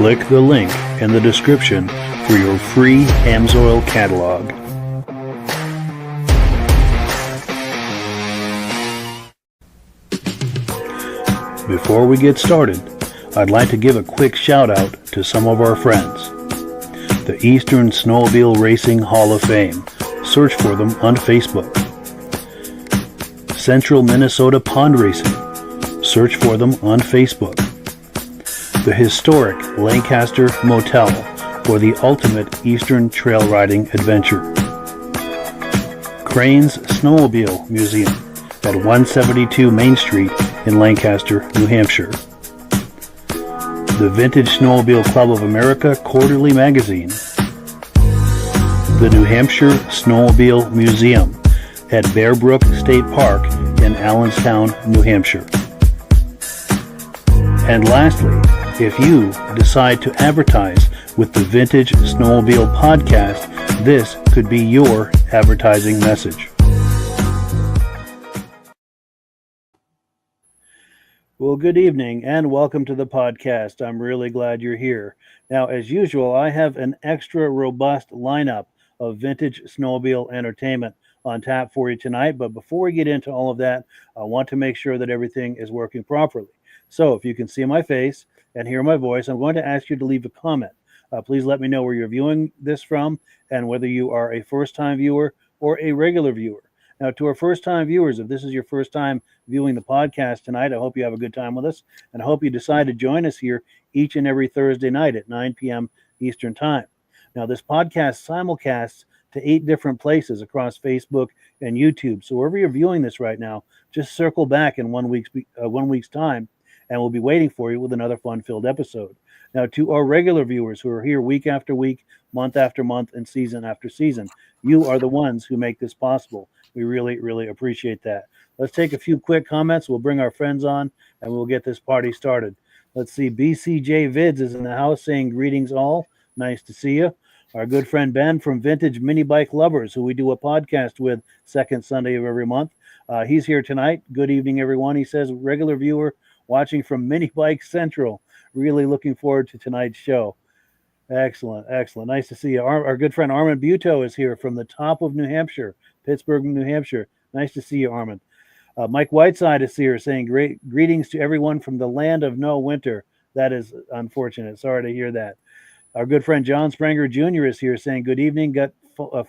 Click the link in the description for your free Amsoil catalog. Before we get started, I'd like to give a quick shout out to some of our friends. The Eastern Snowmobile Racing Hall of Fame. Search for them on Facebook. Central Minnesota Pond Racing. Search for them on Facebook. The historic Lancaster Motel for the ultimate Eastern trail riding adventure. Crane's Snowmobile Museum at 172 Main Street in Lancaster, New Hampshire. The Vintage Snowmobile Club of America Quarterly Magazine. The New Hampshire Snowmobile Museum at Bearbrook State Park in Allenstown, New Hampshire. And lastly, if you decide to advertise with the Vintage Snowmobile Podcast, this could be your advertising message. Well, good evening and welcome to the podcast. I'm really glad you're here. Now, as usual, I have an extra robust lineup of vintage snowmobile entertainment on tap for you tonight. But before we get into all of that, I want to make sure that everything is working properly. So if you can see my face and hear my voice, I'm going to ask you to leave a comment. Please let me know where you're viewing this from and whether you are a first-time viewer or a regular viewer. Now, to our first-time viewers, if this is your first time viewing the podcast tonight, I hope you have a good time with us, and I hope you decide to join us here each and every Thursday night at 9 p.m. Eastern Time. Now, this podcast simulcasts to 8 different places across Facebook and YouTube. So wherever you're viewing this right now, just circle back in 1 week's time, and we'll be waiting for you with another fun-filled episode. Now, to our regular viewers who are here week after week, month after month, and season after season, you are the ones who make this possible. We really, really appreciate that. Let's take a few quick comments. We'll bring our friends on, and we'll get this party started. Let's see. BCJ Vids is in the house saying greetings all. Nice to see you. Our good friend Ben from Vintage Mini Bike Lovers, who we do a podcast with second Sunday of every month. He's here tonight. Good evening, everyone. He says, regular viewer watching from Mini Bike Central. Really looking forward to tonight's show. Excellent, excellent. Nice to see you. Our good friend Armand Buteau is here from the top of New Hampshire, Pittsburgh, New Hampshire. Nice to see you, Armand. Mike Whiteside is here saying great greetings to everyone from the land of no winter. That is unfortunate. Sorry to hear that. Our good friend John Spranger Jr. is here saying good evening. Got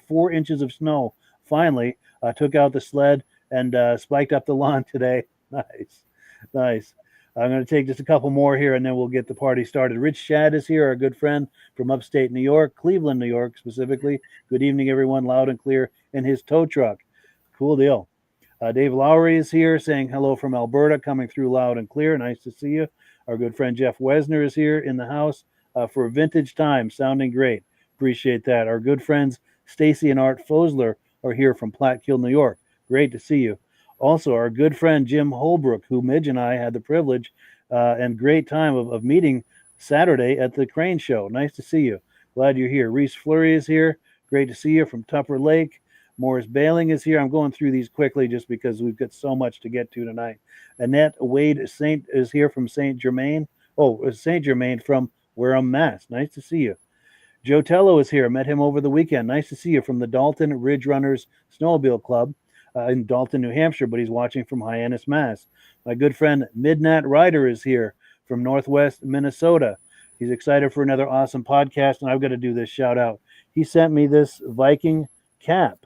4 inches of snow. Finally, took out the sled and spiked up the lawn today. Nice, nice. I'm going to take just a couple more here, and then we'll get the party started. Rich Shad is here, our good friend from upstate New York, Cleveland, New York specifically. Good evening, everyone, loud and clear in his tow truck. Cool deal. Dave Lowry is here saying hello from Alberta, coming through loud and clear. Nice to see you. Our good friend Jeff Wesner is here in the house for vintage time, sounding great. Appreciate that. Our good friends Stacy and Art Fosler are here from Platkill, New York. Great to see you. Also, our good friend Jim Holbrook, who Midge and I had the privilege and great time of meeting Saturday at the Crane Show. Nice to see you. Glad you're here. Reese Fleury is here. Great to see you from Tupper Lake. Morris Bailing is here. I'm going through these quickly just because we've got so much to get to tonight. Annette Wade Saint is here from St. Germain. Oh, St. Germain from Wareham, Mass. Nice to see you. Joe Tello is here. Met him over the weekend. Nice to see you from the Dalton Ridge Runners Snowmobile Club. In Dalton, New Hampshire, but he's watching from Hyannis, Mass. My good friend Midnight Rider is here from Northwest Minnesota. He's excited for another awesome podcast, and I've got to do this shout out. He sent me this Viking cap.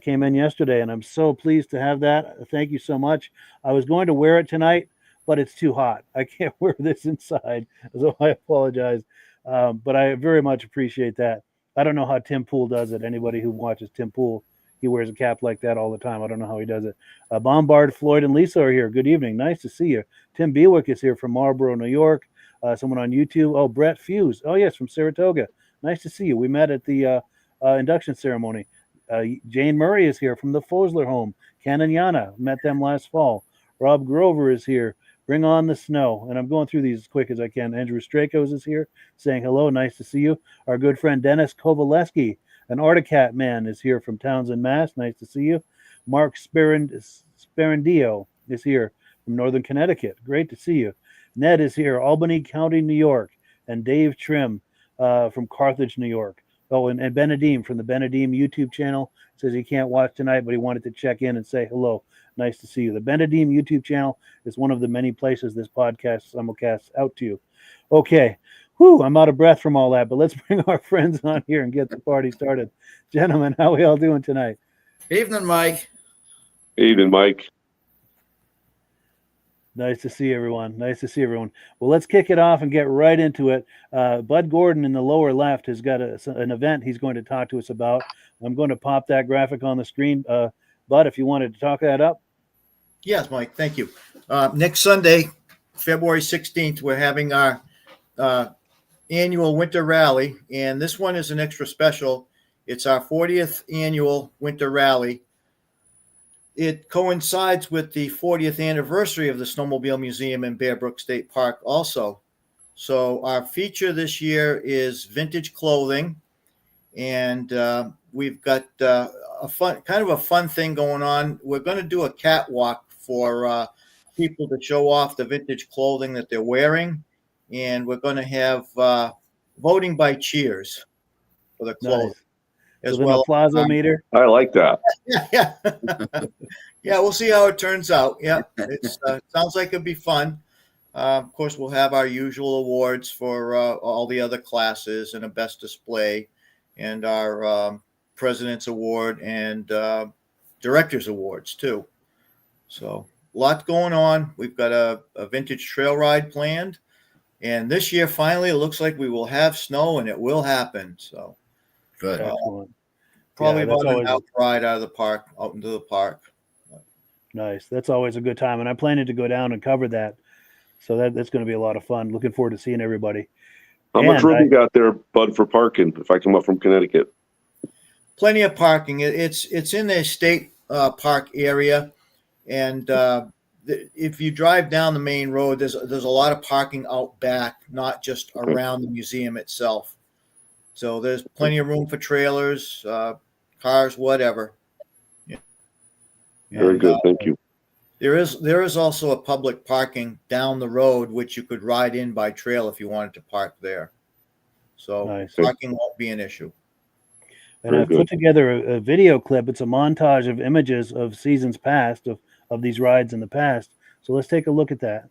Came in yesterday, and I'm so pleased to have that. Thank you so much. I was going to wear it tonight, but it's too hot. I can't wear this inside, so I apologize. But I very much appreciate that. I don't know how Tim Pool does it. Anybody who watches Tim Pool, he wears a cap like that all the time. I don't know how he does it. Bombard, Floyd, and Lisa are here. Good evening. Nice to see you. Tim Bewick is here from Marlboro, New York. Someone on YouTube. Oh, Brett Fuse. Oh, yes, from Saratoga. Nice to see you. We met at the induction ceremony. Jane Murray is here from the Fosler home. Ken and Yana. Met them last fall. Rob Grover is here. Bring on the snow. And I'm going through these as quick as I can. Andrew Strakos is here saying hello. Nice to see you. Our good friend Dennis Kovaleski. An Articat man is here from Townsend, Mass. Nice to see you. Mark Sparandio is here from Northern Connecticut. Great to see you. Ned is here, Albany County, New York. and Dave Trim from Carthage, New York. Oh, and Benedim from the Benedim YouTube channel says he can't watch tonight, but he wanted to check in and say hello. Nice to see you. The Benedim YouTube channel is one of the many places this podcast simulcasts out to. Okay. Whew, I'm out of breath from all that, but let's bring our friends on here and get the party started. Gentlemen, how are we all doing tonight? Evening, Mike. Evening, Mike. Nice to see everyone. Nice to see everyone. Well, let's kick it off and get right into it. Bud Gordon in the lower left has got an event he's going to talk to us about. I'm going to pop that graphic on the screen. Bud, if you wanted to talk that up. Yes, Mike. Thank you. Next Sunday, February 16th, we're having our annual winter rally, and this one is an extra special. It's our 40th annual winter rally. It coincides with the 40th anniversary of the Snowmobile Museum in Bear Brook State Park also. So our feature this year is vintage clothing, and we've got a fun thing going on. We're going to do a catwalk for people to show off the vintage clothing that they're wearing, and we're going to have voting by cheers for the clothing. Nice. As With well, an applause meter. I like that. Yeah. Yeah, we'll see how it turns out. Yeah, it sounds like it'll be fun. Of course, we'll have our usual awards for all the other classes and a best display, and our President's Award and Director's Awards too. So, lots going on. We've got a vintage trail ride planned, and this year finally it looks like we will have snow, and it will happen. So, good. Excellent. Probably Yeah, about an out ride out into the park. Nice. That's always a good time. And I'm planning to go down and cover that. So that's going to be a lot of fun. Looking forward to seeing everybody. How much room you got there, Bud, for parking if I come up from Connecticut? Plenty of parking. It's in the state park area. And if you drive down the main road, there's a lot of parking out back, not just around the museum itself. So there's plenty of room for trailers, cars, whatever. Very good. Thank you. There is also a public parking down the road, which you could ride in by trail if you wanted to park there. So nice. Parking won't be an issue. And I've put together a video clip. It's a montage of images of seasons past, of these rides in the past. So let's take a look at that.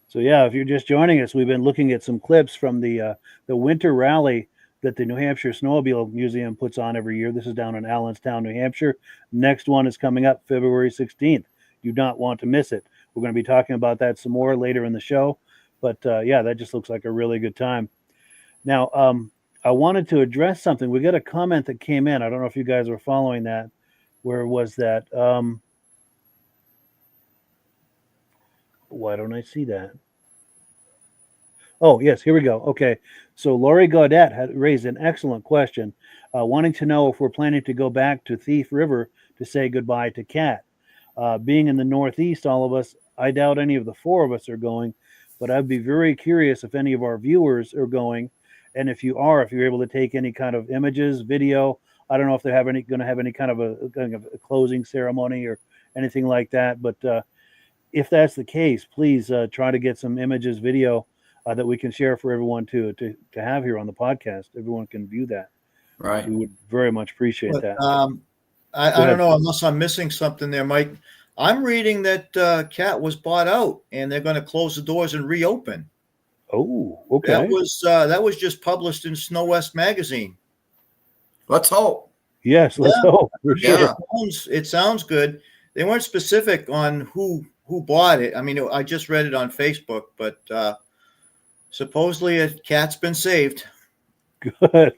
So yeah, if you're just joining us, we've been looking at some clips from the winter rally that the New Hampshire Snowmobile Museum puts on every year. This is down in Allenstown, New Hampshire. Next one is coming up February 16th. You don't want to miss it. We're going to be talking about that some more later in the show. But yeah, that just looks like a really good time. Now, I wanted to address something. We got a comment that came in. I don't know if you guys were following that. Where was that? Why don't I see that? Oh, yes, here we go. Okay. So Laurie Gaudette had raised an excellent question, wanting to know if we're planning to go back to Thief River to say goodbye to Kat. Being in the Northeast, all of us, I doubt any of the four of us are going, but I'd be very curious if any of our viewers are going. And if you are, if you're able to take any kind of images, video, I don't know if they're going to have any kind of a closing ceremony or anything like that. But if that's the case, please try to get some images, video that we can share for everyone to have here on the podcast. Everyone can view that. Right. We would very much appreciate that. I don't know, unless I'm missing something there, Mike. I'm reading that Cat was bought out and they're going to close the doors and reopen. Oh, okay. That was just published in Snow West magazine. Let's hope. Yes, let's hope. For sure. Yeah. It sounds good. They weren't specific on who bought it. I mean, I just read it on Facebook, but supposedly a cat's been saved. Good.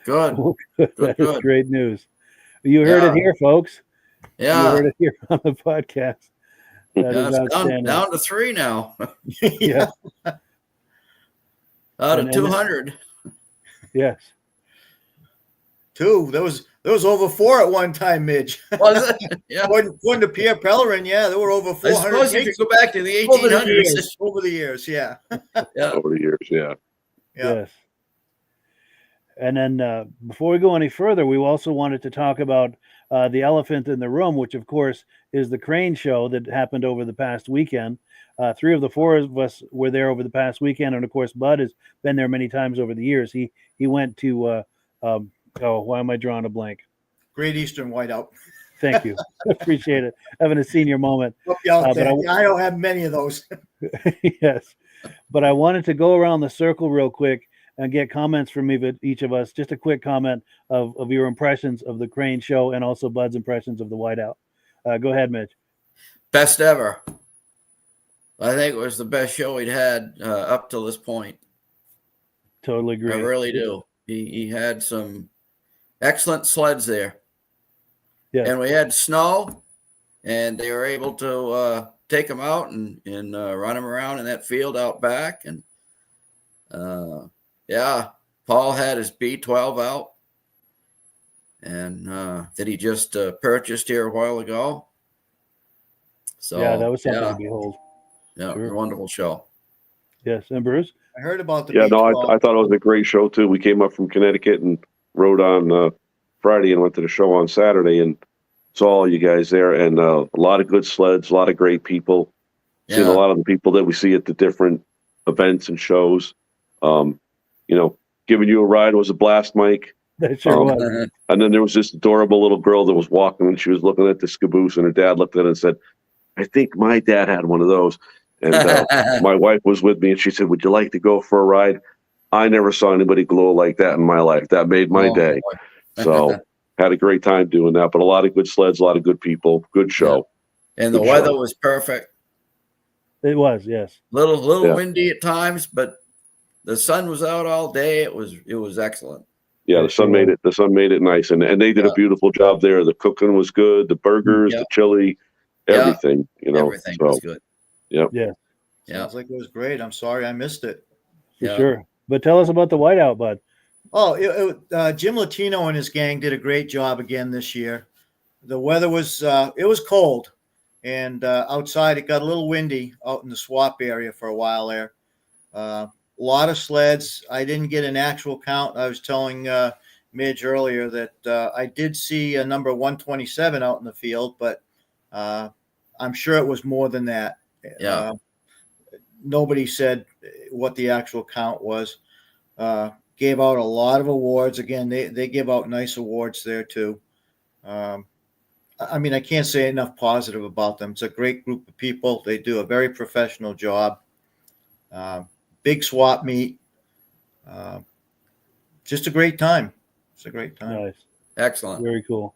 Good. That is great news. You heard it here, folks. Yeah. You heard it here on the podcast. That is outstanding. Down to 3 now. Yeah. Out of 200. Yes. 2. There was over 4 at one time, Midge. Was it? Yeah. According to Pierre Pellerin, yeah, there were over 400. I suppose if you go back to the 1800s. Over the years, yeah. Yeah. Over the years, yeah. Yes. And then before we go any further, we also wanted to talk about the elephant in the room, which of course is the crane show that happened over the past weekend. 3 of the 4 of us were there over the past weekend, and of course, Bud has been there many times over the years. He went to why am I drawing a blank? Great Eastern Whiteout. Thank you, appreciate it. Having a senior moment. I don't have many of those. Yes, but I wanted to go around the circle real quick and get comments from each of us. Just a quick comment of your impressions of the crane show and also Bud's impressions of the Whiteout. Go ahead, Mitch. Best ever. I think it was the best show we'd had up till this point. Totally agree. I really do. He had some excellent sleds there. Yeah. And we had snow, and they were able to take them out and run them around in that field out back. And yeah, Paul had his B12 out, and that he just purchased here a while ago. So yeah, that was something to behold. Yeah, Sure. Wonderful show. Yes, and Bruce? I heard about the Yeah, no, B12. I thought it was a great show too. We came up from Connecticut and rode on Friday and went to the show on Saturday and saw all you guys there, and a lot of good sleds, a lot of great people. Yeah. Seen a lot of the people that we see at the different events and shows. Giving you a ride was a blast, Mike. That sure was. And then there was this adorable little girl that was walking, and she was looking at the caboose, and her dad looked at it and said, "I think my dad had one of those." And my wife was with me, and she said, "Would you like to go for a ride?" I never saw anybody glow like that in my life. That made my day. So had a great time doing that. But a lot of good sleds, a lot of good people, good show. And the weather was perfect. It was, yes. Little windy at times, but the sun was out all day. It was excellent. Yeah, the sun made it. The sun made it nice, and they did a beautiful job there. The cooking was good. The burgers, the chili, everything. Everything was good. Yep. Yeah. Sounds like it was great. I'm sorry I missed it. For sure. But tell us about the Whiteout, Bud. Oh, Jim Latino and his gang did a great job again this year. The weather was it was cold, and outside it got a little windy out in the swamp area for a while there. A lot of sleds. I didn't get an actual count. I was telling Midge earlier that I did see a number 127 out in the field, but I'm sure it was more than that. Yeah. Nobody said what the actual count was. Gave out a lot of awards. Again, they give out nice awards there too. I mean, I can't say enough positive about them. It's a great group of people. They do a very professional job. Big swap meet. Just a great time. It's a great time. Nice. Excellent. Very cool.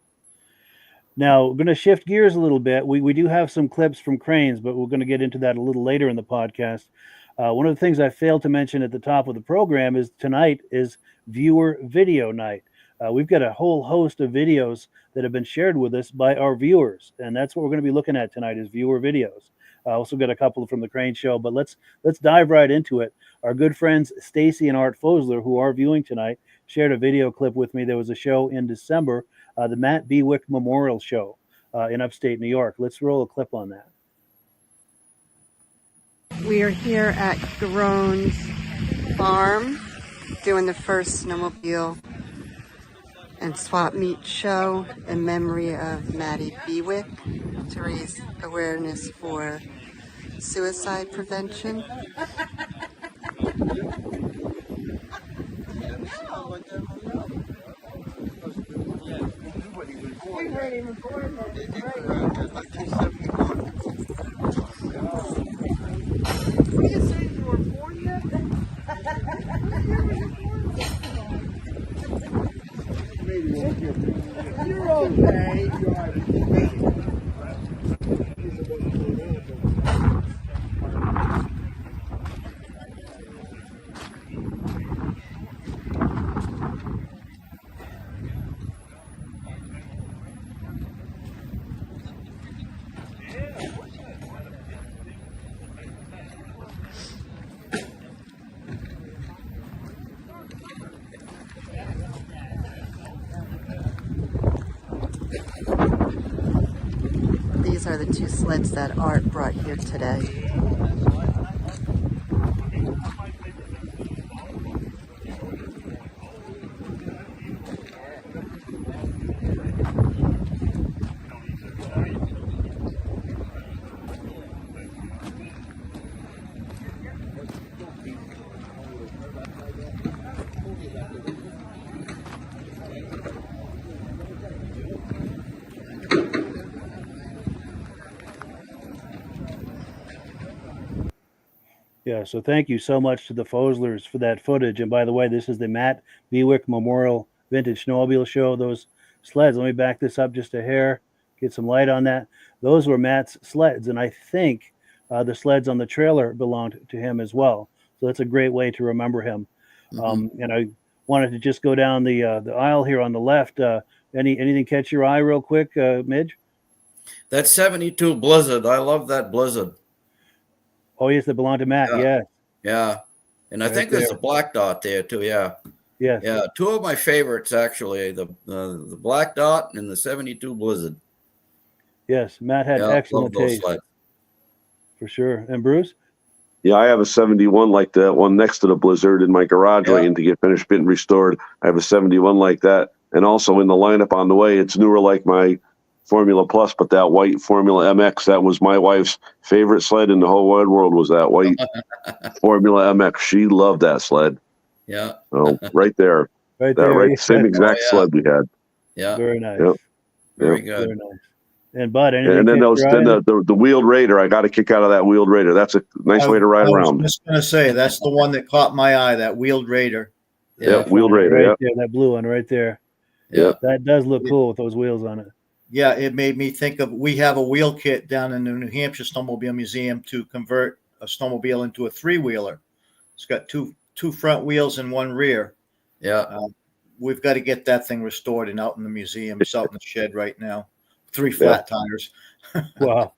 Now, we're going to shift gears a little bit. We do have some clips from cranes, but we're going to get into that a little later in the podcast. One of the things I failed to mention at the top of the program is tonight is viewer video night. We've got a whole host of videos that have been shared with us by our viewers, and that's what we're going to be looking at tonight is viewer videos. I also got a couple from the Crane Show, but let's dive right into it. Our good friends Stacy and Art Fosler, who are viewing tonight, shared a video clip with me. There was a show in December, the Matt Bewick Memorial Show in upstate New York. Let's roll a clip on that. We are here at Garone's farm doing the first snowmobile and swap meet show in memory of Matty Bewick to raise awareness for suicide prevention. You're okay. These are the two sleds that Art brought here today. Yeah, so thank you so much to the Foslers for that footage. And by the way, this is the Matt Bewick Memorial Vintage Snowmobile Show. Those sleds, let me back this up just a hair, get some light on that. Those were Matt's sleds, and I think the sleds on the trailer belonged to him as well. So that's a great way to remember him. Mm-hmm. And I wanted to just go down the aisle here on the left. Anything catch your eye real quick, Midge? That 72 Blizzard. I love that Blizzard. Oh, yes, they belong to Matt. Yeah. Yeah. And I Right think there's there. a black dot there too. Yeah. Yes. Yeah. Two of my favorites, actually, the black dot and the 72 Blizzard. Yes. Matt had Yeah, excellent love those taste sleds. for sure. And Bruce? Yeah, I have a 71 like that one next to the Blizzard in my garage waiting to get finished being restored. I have a 71 like that. And also in the lineup on the way, it's newer like my Formula Plus, but that white Formula MX, that was my wife's favorite sled in the whole wide world was that white Formula MX. She loved that sled. Yeah. So right there. Right That there. right, yeah. same exact sled we had. Yeah. Very nice. Yep. Very Yep. good. Very nice. And Bud, anything And then catch your eye? the wheeled Raider. I got a kick out of that wheeled Raider. That's a nice way to ride I around. was just going to say, that's the one that caught my eye, that wheeled Raider. Yeah, wheeled Raider. Right Yeah. there, that blue one right there. Yeah. That does look cool with those wheels on it. Yeah, it made me think of, we have a wheel kit down in the New Hampshire Snowmobile Museum to convert a snowmobile into a three-wheeler. It's got two front wheels and one rear. Yeah. We've got to get that thing restored and out in the museum. It's out in the shed right now. 3 flat tires. Wow.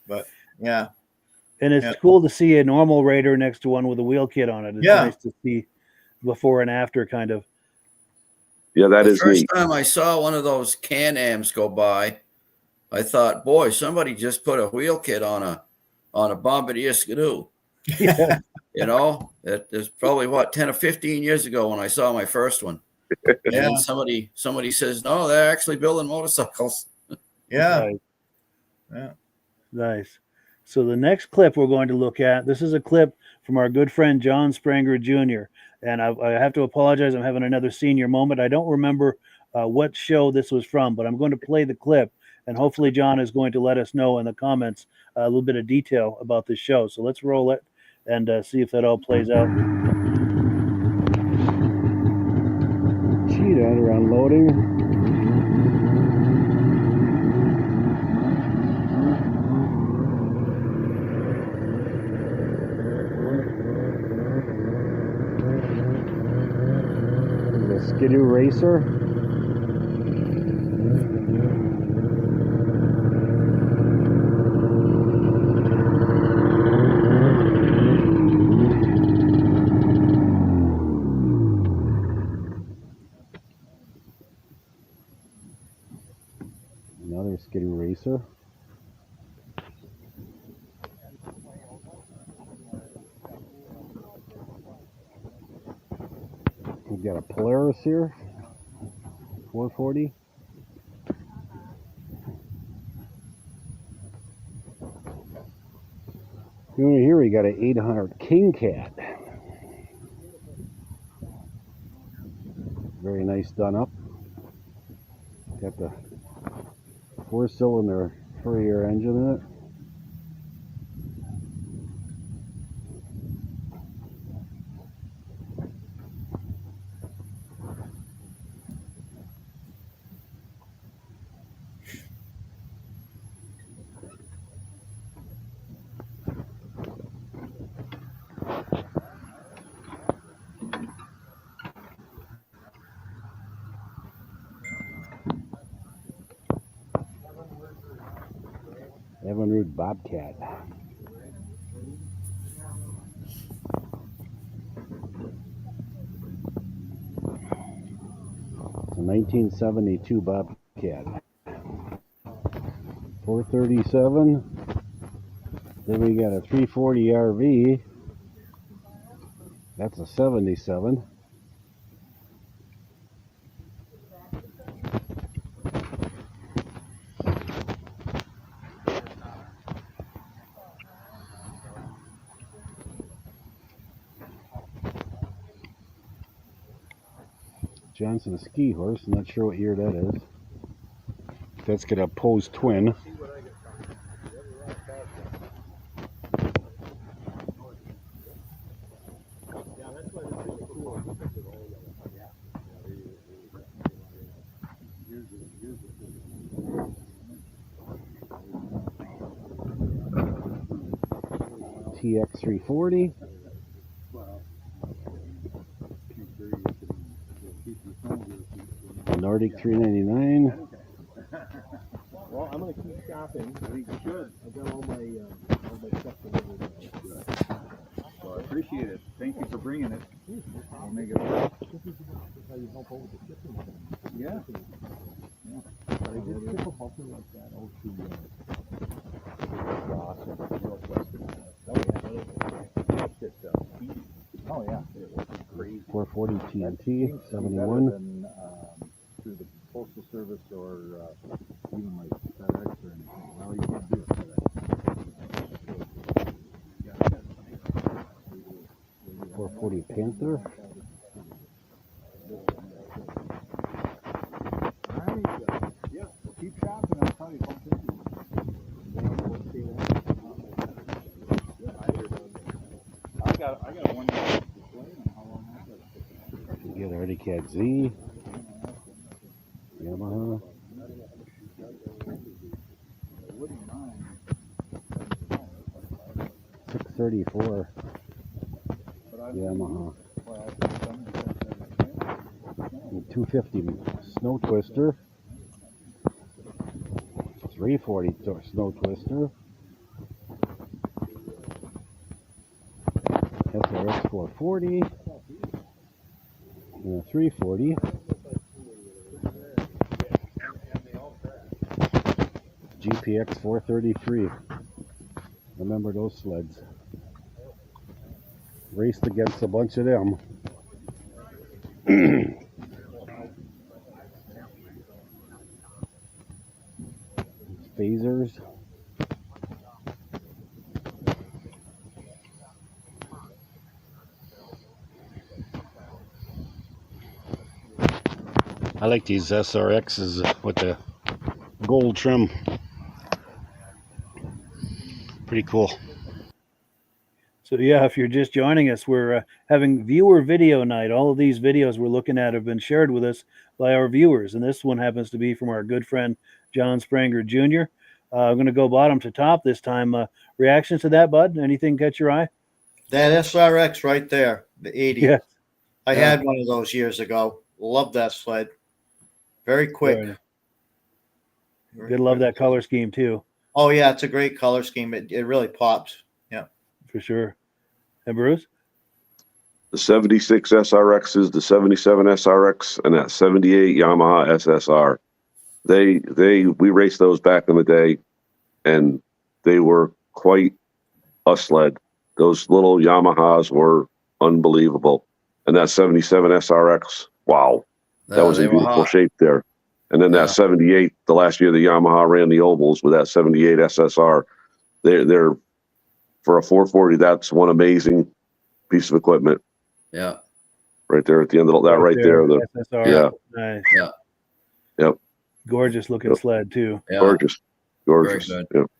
But yeah. And it's cool to see a normal Raider next to one with a wheel kit on it. It's nice to see before and after kind of. Yeah, that is the first neat. time I saw one of those Can-Ams go by, I thought, boy, somebody just put a wheel kit on a Bombardier Skidoo. Yeah. You know, it is probably 10 or 15 years ago when I saw my first one. Yeah. And somebody says, no, they're actually building motorcycles. Yeah. Nice. Yeah. Nice. So the next clip we're going to look at, this is a clip from our good friend John Spranger Jr. And I have to apologize. I'm having another senior moment. I don't remember what show this was from, but I'm going to play the clip. And hopefully John is going to let us know in the comments a little bit of detail about this show. So let's roll it. and see if that all plays out. Cheetah are unloading. Skidoo Racer. Another Skidoo Racer. We've got a Polaris here. 440. Here we got an 800 King Cat. Very nice done up. Got the 4-cylinder Fourier engine in it. Evinrude Bobcat. It's a 1972 Bobcat. 437. Then we got a 340 RV. That's a 77. Johnson ski horse, not sure what year that is. That's got a Pose twin. TX 340. Nordic 399. Well, I'm going to keep shopping. You should. I've got all my stuff delivered. Well, I appreciate it. Thank you for bringing it. I'll make it work. How you help over the shipping? Yeah. Yeah. But I did ship something like that out to Ross or Northwestern. Oh yeah. It was crazy. 440 TNT 71. Through the Postal Service or even like FedEx or anything. Well, you can't do it FedEx. 440 Panther. Yeah, keep shopping. I'll tell you if I'm thinking. I got one display on how long that You get Arctic Cat Z. Yamaha. 634 Yamaha. And 250 Snow Twister. 340 Snow Twister. SRX 440. And a 340. GPX 433. Remember those sleds. Raced against a bunch of them. Phasers. I like these SRXs with the gold trim. Pretty cool. So So yeah, if you're just joining us, we're having viewer video night. All of these videos we're looking at have been shared with us by our viewers, and this one happens to be from our good friend John Spranger Jr. I'm going to go bottom to top this time. Reactions to that, Bud? Anything catch your eye? That SRX right there, the 80. Yeah. I had one of those years ago. Love that sled. Very quick. Good, love that color scheme too. Oh yeah, it's a great color scheme. It really pops. Yeah, for sure. And Bruce? The 76 SRXs, the 77 SRX, and that 78 Yamaha SSR. We raced those back in the day, and they were quite a sled. Those little Yamahas were unbelievable. And that 77 SRX, wow. That was in beautiful shape there. And then that 78, the last year the Yamaha ran the ovals with that 78 SSR. They're for a 440, that's one amazing piece of equipment. Yeah. Right there at the end of that right there. The SSR. Yeah. Nice. Yeah. Yep. Gorgeous looking sled too. Yeah. Gorgeous. Gorgeous. Very Yep.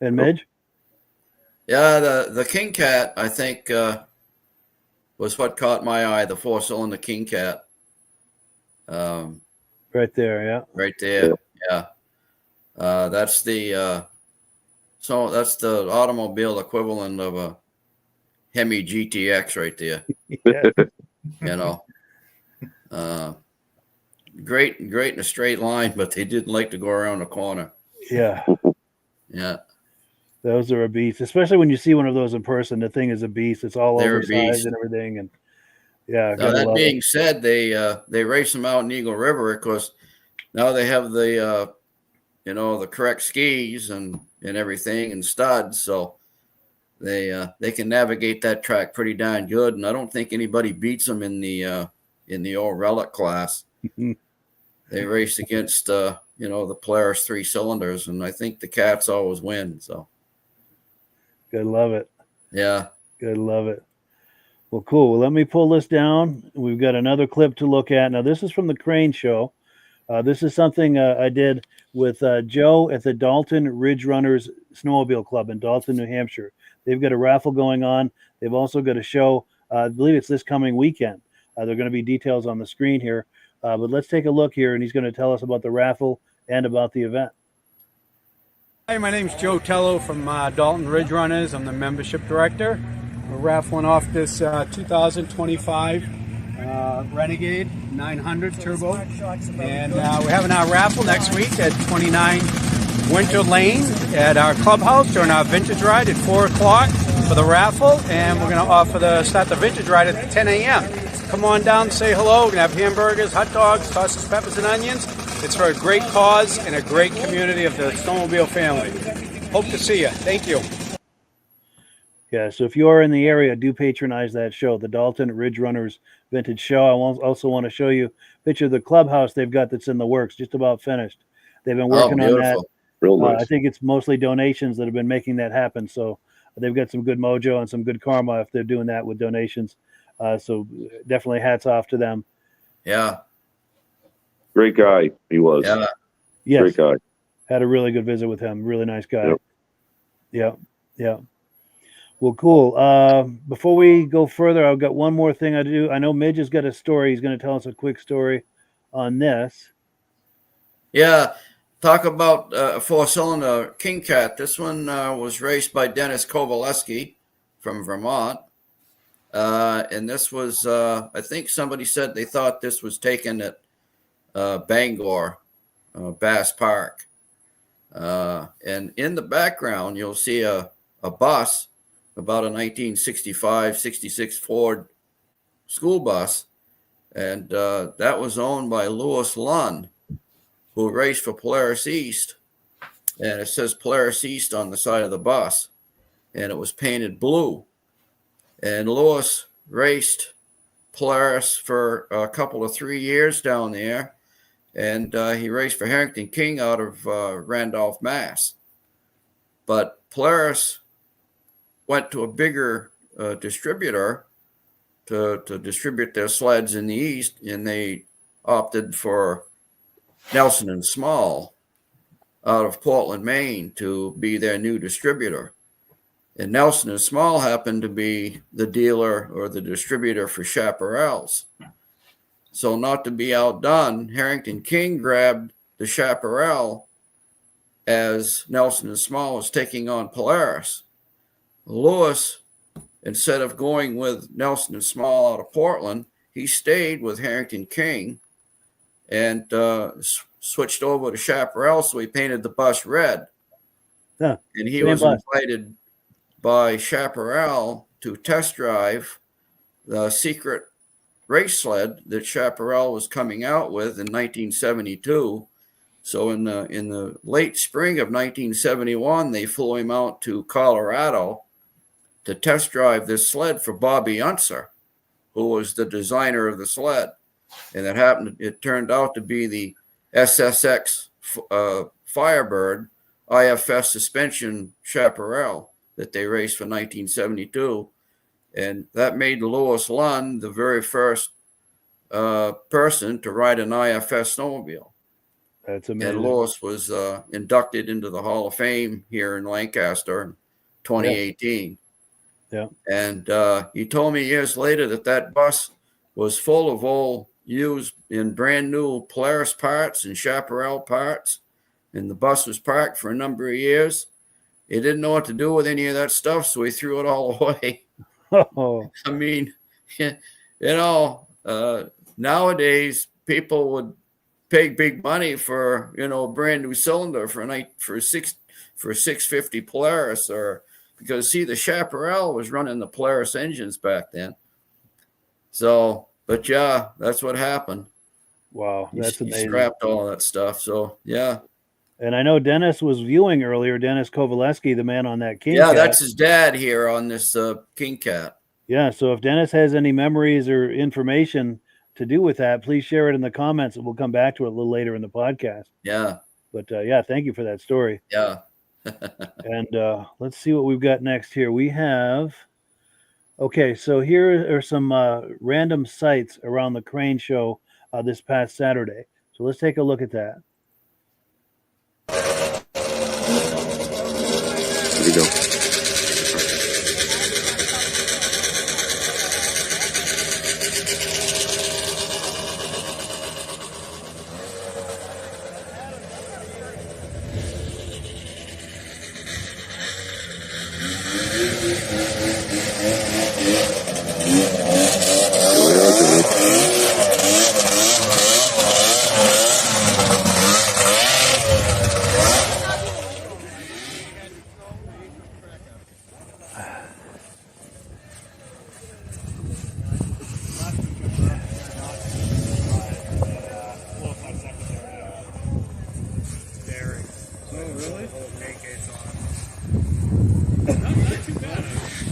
And Midge? Yeah, the King Cat, I think, was what caught my eye, the 4-cylinder King Cat. Right there, yeah. Right there, yeah. That's the that's the automobile equivalent of a Hemi GTX right there. You know, great in a straight line, but they didn't like to go around the corner. Yeah. Yeah. Those are a beast, especially when you see one of those in person. The thing is a beast. It's all oversized and everything. And yeah. Now, that being said, they race them out in Eagle River because now they have the the correct skis and everything and studs, so they can navigate that track pretty darn good. And I don't think anybody beats them in the old relic class. They race against the Polaris 3 cylinders, and I think the Cats always win. So. Good, love it. Yeah. Good, love it. Well, cool. Well, let me pull this down. We've got another clip to look at. Now, this is from the Crane Show. This is something I did with Joe at the Dalton Ridge Runners Snowmobile Club in Dalton, New Hampshire. They've got a raffle going on. They've also got a show. I believe it's this coming weekend. There are going to be details on the screen here. But let's take a look here, and he's going to tell us about the raffle and about the event. Hi, my name's Joe Tello from Dalton Ridge Runners. I'm the membership director. We're raffling off this 2025 Renegade 900 Turbo. And we're having our raffle next week at 29 Winter Lane at our clubhouse during our vintage ride at 4 o'clock for the raffle. And we're going to start the vintage ride at 10 a.m. Come on down, say hello. We're going to have hamburgers, hot dogs, sausages, peppers, and onions. It's for a great cause and a great community of the snowmobile family. Hope to see you. Thank you. Yeah, so if you are in the area, do patronize that show, the Dalton Ridge Runners Vintage Show. I also want to show you a picture of the clubhouse they've got that's in the works, just about finished. They've been working on that. Real nice. I think it's mostly donations that have been making that happen. So they've got some good mojo and some good karma if they're doing that with donations. So definitely hats off to them. Yeah. Great guy he was. Yeah. Yes. Great guy. Had a really good visit with him. Really nice guy. Yep. Yeah. Well, cool. Before we go further, I've got one more thing I do. I know Midge has got a story. He's going to tell us a quick story on this. Yeah. Talk about a 4-cylinder King Cat. This one was raced by Dennis Kovaleski from Vermont. And this was, I think somebody said they thought this was taken at Bangor, Bass Park. And in the background, you'll see a bus, about a 1965-66 Ford school bus. And that was owned by Louis Lunn, who raced for Polaris East. And it says Polaris East on the side of the bus. And it was painted blue. And Louis raced Polaris for a couple of 3 years down there. And he raced for Harrington King out of Randolph, Mass. But Polaris went to a bigger distributor to distribute their sleds in the East, and they opted for Nelson and Small out of Portland, Maine, to be their new distributor. And Nelson and Small happened to be the dealer or the distributor for Chaparrals. So not to be outdone, Harrington King grabbed the Chaparral as Nelson and Small was taking on Polaris. Lewis, instead of going with Nelson and Small out of Portland, he stayed with Harrington King and switched over to Chaparral, so he painted the bus red. Huh. And he Same was bus. invited by Chaparral to test drive the secret race sled that Chaparral was coming out with in 1972. So in the late spring of 1971, they flew him out to Colorado to test drive this sled for Bobby Unser, who was the designer of the sled. And it turned out to be the SSX Firebird IFS suspension Chaparral that they raced for 1972. And that made Louis Lund the very first person to ride an IFS snowmobile. That's amazing. And Louis was inducted into the Hall of Fame here in Lancaster in 2018. Yeah. And he told me years later that bus was full of old used in brand new Polaris parts and Chaparral parts. And the bus was parked for a number of years. He didn't know what to do with any of that stuff, so he threw it all away. Oh, I mean, nowadays people would pay big money for, a brand new cylinder for a 650 Polaris, or because the Chaparral was running the Polaris engines back then. So, but yeah, that's what happened. wow. That's He amazing. scrapped all that stuff. So yeah. And I know Dennis was viewing earlier, Dennis Kovaleski, the man on that King Yeah, Cat. that's his dad here on this King Cat. Yeah, so if Dennis has any memories or information to do with that, please share it in the comments, and we'll come back to it a little later in the podcast. Yeah. But yeah, thank you for that story. Yeah. And let's see what we've got next here. We have, okay, so here are some random sites around the Crane Show this past Saturday. So let's take a look at that. Here we go.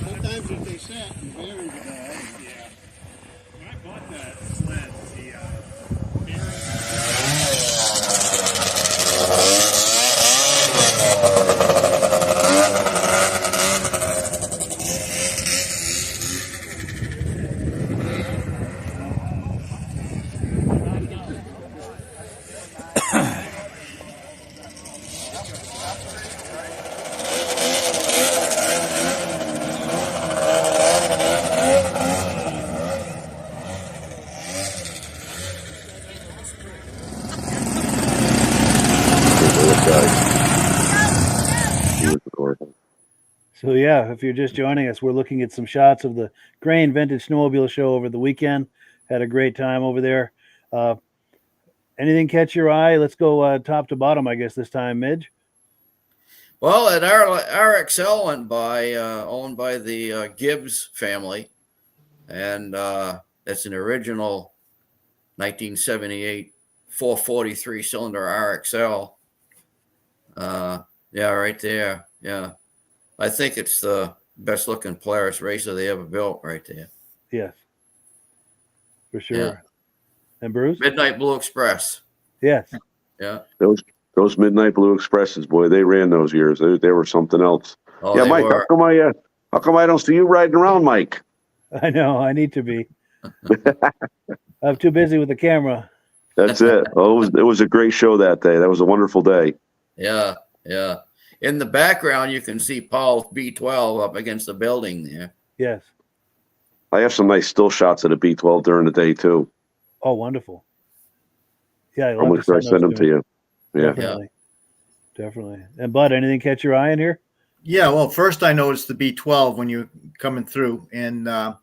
Sometimes if they set and bearings are bad. Yeah. When I bought that sled, the So yeah, if you're just joining us, we're looking at some shots of the Crane Vintage Snowmobile Show over the weekend. Had a great time over there. Anything catch your eye? Let's go top to bottom, I guess, this time, Midge. Well, at RXL went by, owned by the Gibbs family, and it's an original 1978 443 cylinder RXL. Yeah, right there. Yeah, I think it's the best looking Polaris racer they ever built, right there. Yes, for sure. Yeah. And Bruce? Midnight Blue Express. Yes. Yeah. Those Midnight Blue Expresses, boy, they ran those years. They were something else. Oh, Yeah, they Mike, were. how come I don't see you riding around, Mike? I know. I need to be. I'm too busy with the camera. That's it. Oh, it was a great show that day. That was a wonderful day. Yeah, yeah. In the background, you can see Paul's B12 up against the building there. Yes. I have some nice still shots of the B12 during the day too. Oh, wonderful. Yeah, I'm going to send them to you. Yeah. Definitely. And Bud, anything catch your eye in here? Yeah, well, first I noticed the B12 when you're coming through, and I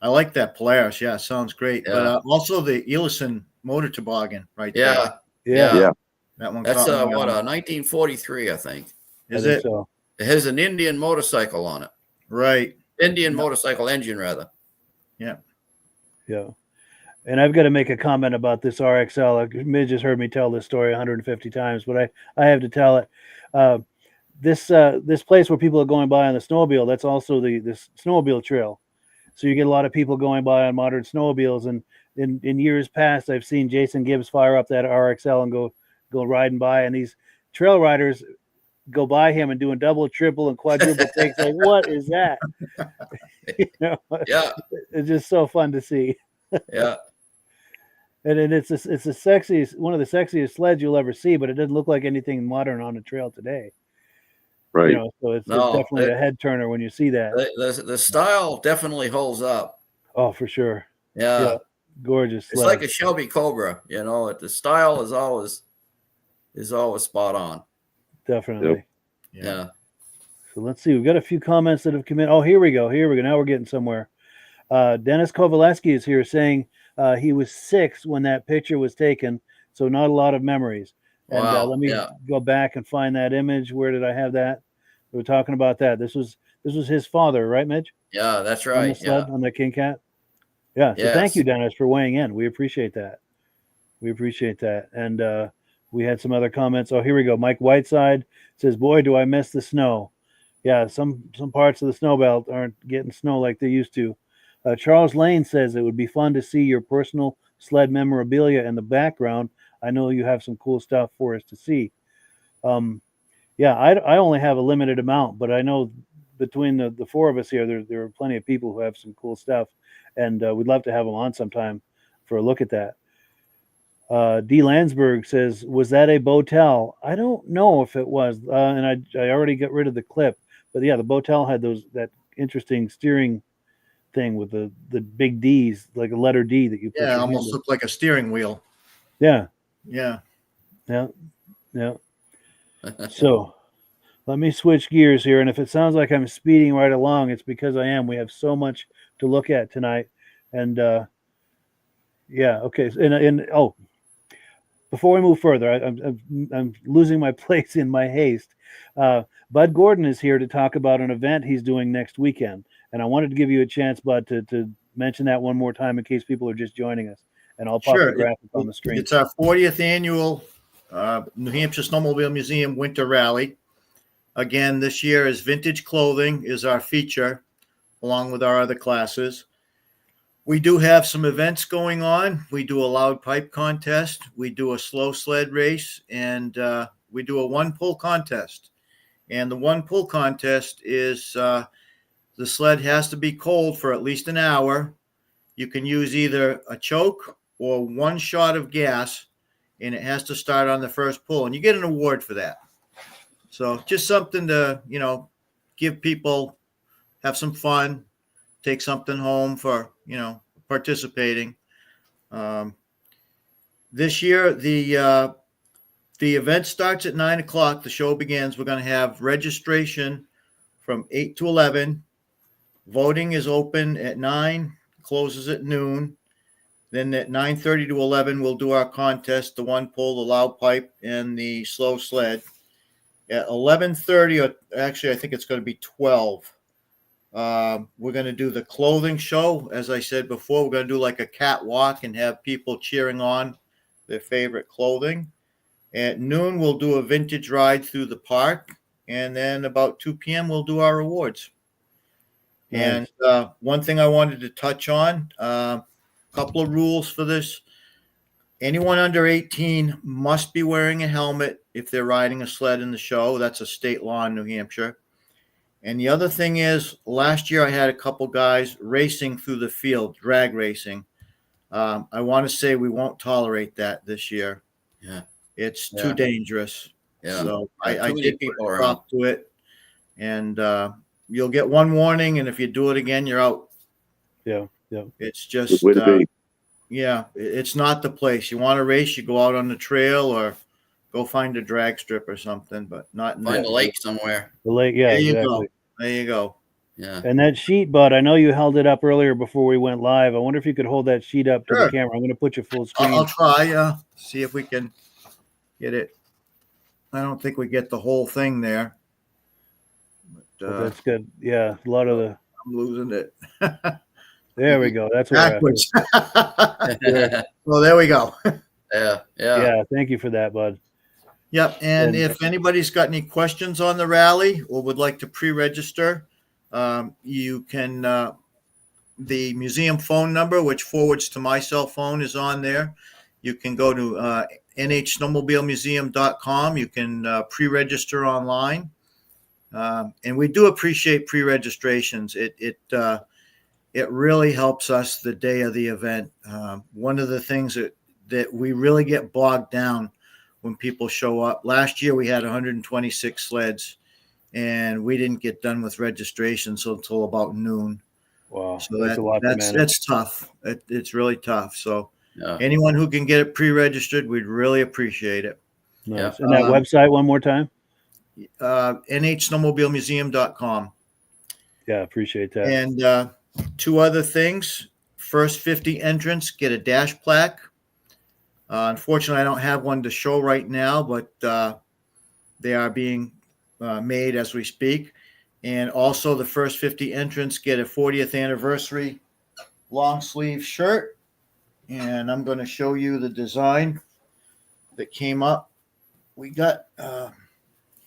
like that Polaris. Yeah, sounds great. Yeah. But also the Ellison motor toboggan right Yeah. there. Yeah. That one. That's caught my what, eye. 1943, I think. Is I think it? so. It has an Indian motorcycle on it. Right. Indian motorcycle engine, rather. Yeah. Yeah. And I've got to make a comment about this RXL. Midge has heard me tell this story 150 times, but I have to tell it. This place where people are going by on the snowmobile, that's also this snowmobile trail. So you get a lot of people going by on modern snowmobiles. And in years past, I've seen Jason Gibbs fire up that RXL and go riding by. And these trail riders go by him and doing double, triple, and quadruple takes. Like, what is that? Yeah. It's just so fun to see. Yeah. And it's the sexiest, one of the sexiest sleds you'll ever see, but it doesn't look like anything modern on the trail today. Right. So it's definitely a head turner when you see that. The style definitely holds up. Oh, for sure. Yeah. Gorgeous It's sled. like a Shelby Cobra, the style is always spot on. Definitely. Yep. Yeah. So let's see. We've got a few comments that have come in. Oh, here we go. Now we're getting somewhere. Dennis Kovaleski is here saying he was 6 when that picture was taken, so not a lot of memories. And Wow. let me go back and find that image. Where did I have that? We were talking about that. This was his father, right, Midge? Yeah, that's right. On the sled, on the King Cat. Yeah. So thank you, Dennis, for weighing in. We appreciate that. And we had some other comments. Oh, here we go. Mike Whiteside says, "Boy, do I miss the snow." Yeah, some parts of the snow belt aren't getting snow like they used to. Charles Lane says it would be fun to see your personal sled memorabilia in the background. I know you have some cool stuff for us to see. I only have a limited amount, but I know between the 4 of us here, there are plenty of people who have some cool stuff, and we'd love to have them on sometime for a look at that. D. Landsberg says, "Was that a Botel?" I don't know if it was, and I already got rid of the clip, but yeah, the Botel had that interesting steering thing with the big D's, like a letter D that you put. Yeah, almost looked like a steering wheel. Yeah. Yeah. So let me switch gears here, and if it sounds like I'm speeding right along, it's because I am. We have so much to look at tonight, and okay. And before we move further, I'm losing my place in my haste. Bud Gordon is here to talk about an event he's doing next weekend. And I wanted to give you a chance, Bud, to mention that one more time in case people are just joining us. And I'll pop the graphic on the screen. It's our 40th annual New Hampshire Snowmobile Museum Winter Rally. Again, this year is vintage clothing is our feature, along with our other classes. We do have some events going on. We do a loud pipe contest. We do a slow sled race, and we do a one-pull contest. And the one-pull contest is the sled has to be cold for at least an hour. You can use either a choke or 1 shot of gas, and it has to start on the first pull. And you get an award for that. So just something to, give people, have some fun, take something home for, participating. This year, the event starts at 9 o'clock. The show begins. We're going to have registration from 8 to 11. Voting is open at 9, closes at noon. Then at 9:30 to 11, we'll do our contest, the one pull, the loud pipe, and the slow sled. At 11:30, or actually I think it's going to be 12, we're going to do the clothing show. As I said before, we're going to do like a catwalk and have people cheering on their favorite clothing. At noon, we'll do a vintage ride through the park. And then about 2 p.m., we'll do our awards. Nice. And one thing I wanted to touch on, a couple of rules for this. Anyone under 18 must be wearing a helmet if they're riding a sled in the show. That's a state law in New Hampshire. And the other thing is, last year I had a couple guys racing through the field, drag racing. I want to say we won't tolerate that this year. Yeah. It's too dangerous. Yeah. So Too I many did people put a around. stop to it, and you'll get one warning, and if you do it again, you're out. Yeah. It's Good just way to be. yeah, it's not the place. You want to race, you go out on the trail or go find a drag strip or something, but not in Find that. a lake somewhere. The lake. Yeah, There you exactly. go. There you go. Yeah. And that sheet, Bud, I know you held it up earlier before we went live. I wonder if you could hold that sheet up to the Sure. camera. I'm going to put you full I'll screen. try. See if we can get it. I don't think we get the whole thing there. But that's good. Yeah, a lot of the. I'm losing it. There we go. That's what Backwards. Yeah. Well, there we go. Yeah. Yeah, thank you for that, Bud. Yep. And And- if anybody's got any questions on the rally or would like to pre-register, you can, the museum phone number, which forwards to my cell phone, is on there. You can go to nhsnowmobilemuseum.com. You can pre-register online. And we do appreciate pre-registrations. It really helps us the day of the event. One of the things that we really get bogged down when people show up. Last year we had 126 sleds, and we didn't get done with registration until about noon. Wow, So that's a lot to manage. that's tough. It's really tough. So Yeah. anyone who can get it pre-registered, we'd really appreciate it. Nice. And that website one more time? nhsnowmobilemuseum.com. Yeah, appreciate that. And two other things. First 50 entrants get a dash plaque. Unfortunately, I don't have one to show right now, but they are being made as we speak. And also the first 50 entrants get a 40th anniversary long sleeve shirt. And I'm going to show you the design that came up. We got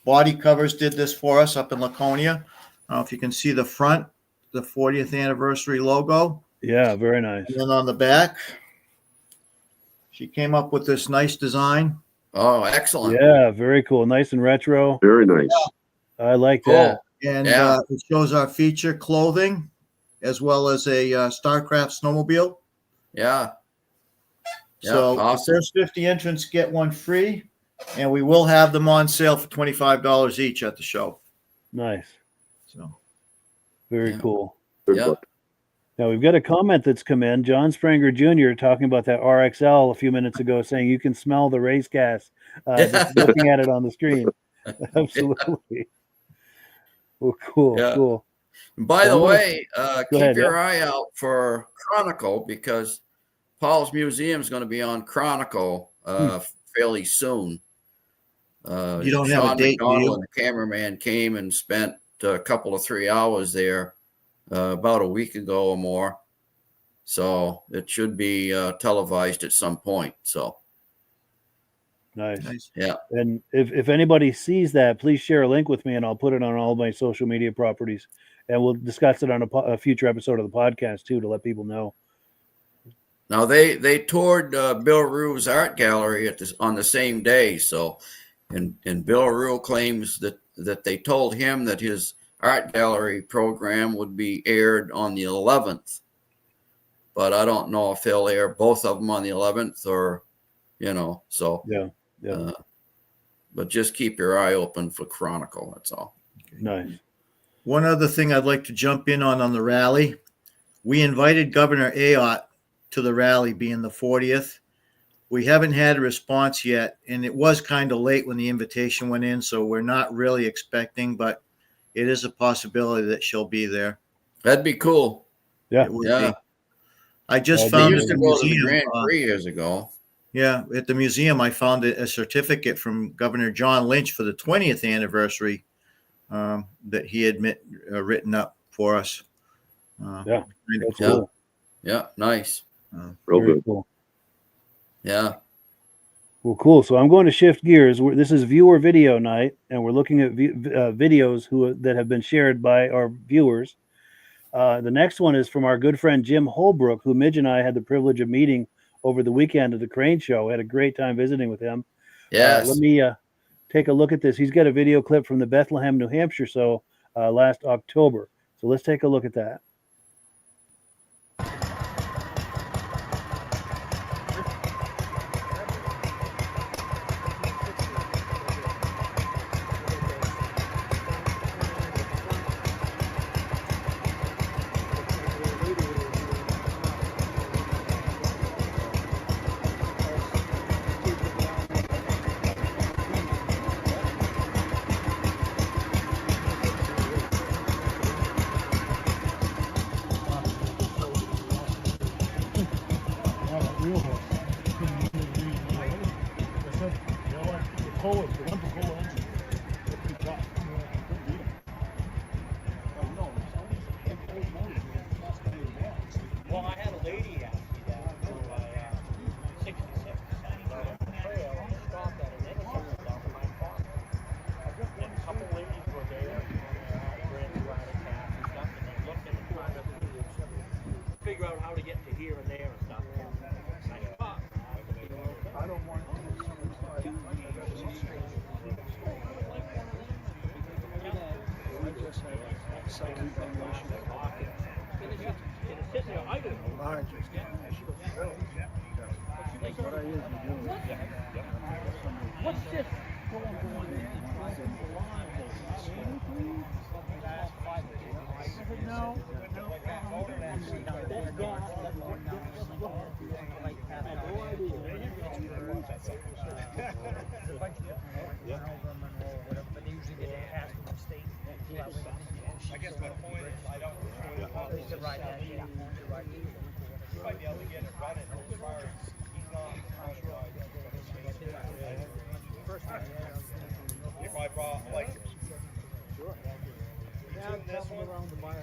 Body Covers did this for us up in Laconia. I don't know if you can see the front, the 40th anniversary logo. Yeah, very nice. And then on the back, she came up with this nice design. Oh, excellent. Yeah, very cool. Nice and retro. Very nice. I like Cool. that. And Yeah. it shows our feature clothing as well as a StarCraft snowmobile. Yeah. Yeah, So awesome. the first 50 entrants get one free, and we will have them on sale for $25 each at the show. Nice. So Very Yeah. cool. Good Yeah. luck. Now we've got a comment that's come in. John Spranger Jr. talking about that RXL a few minutes ago, saying you can smell the race gas just looking at it on the screen. Absolutely. Well, cool, Yeah. cool. By the Well, way, keep ahead, your eye out for Chronicle, because Paul's Museum is going to be on Chronicle fairly soon. You don't have a Sean date, do McDonald you? and the cameraman came and spent a couple of 3 hours there about a week ago or more. So it should be televised at some point. So, Nice. yeah. And if anybody sees that, please share a link with me, and I'll put it on all my social media properties, and we'll discuss it on a future episode of the podcast too, to let people know. Now they toured Bill Rue's art gallery on the same day. So, and Bill Rue claims that they told him that his art gallery program would be aired on the 11th, but I don't know if they'll air both of them on the 11th or, so. Yeah. Uh, But just keep your eye open for Chronicle. That's all. Nice. one other thing I'd like to jump in on the rally. We invited Governor Ayotte to the rally, being the 40th. We haven't had a response yet, and it was kind of late when the invitation went in, so we're not really expecting, but it is a possibility that she'll be there. That'd be cool. Yeah. It would Yeah. be. I just They They found used at to the go to the museum. Grand Prix years ago. Yeah, at the museum, I found a certificate from Governor John Lynch for the 20th anniversary that he had written up for us. Yeah, kind of That's cool. cool. Yeah, nice. Real Very good. cool. Yeah. Well, cool. So I'm going to shift gears. This is viewer video night, and we're looking at videos that have been shared by our viewers. The next one is from our good friend Jim Holbrook, who Midge and I had the privilege of meeting over the weekend at the Crane Show. We had a great time visiting with him. Yes. Let me take a look at this. He's got a video clip from the Bethlehem, New Hampshire show last October. So let's take a look at that. here and there and stuff. I don't want what's this? No. I guess my point is I don't know. Right. You might be able to get it running as far as he's not if I brought like sure. This one around the mile.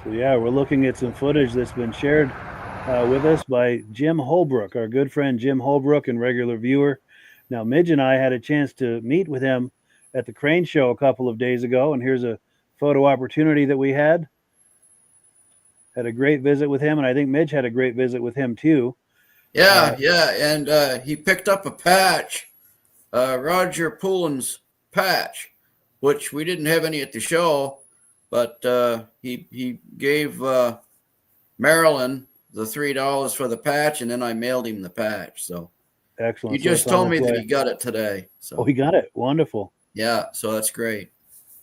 So yeah, we're looking at some footage that's been shared with us by Jim Holbrook, our good friend Jim Holbrook and regular viewer. Now, Midge and I had a chance to meet with him at the Crane Show a couple of days ago, and here's a photo opportunity that we had. Had a great visit with him, and I think Midge had a great visit with him too. Yeah, and he picked up a patch, Roger Poulin's patch, which we didn't have any at the show, but he gave Marilyn the $3 for the patch, and then I mailed him the patch. So excellent. He just told me that he got it today. So he got it. Wonderful. Yeah, so that's great.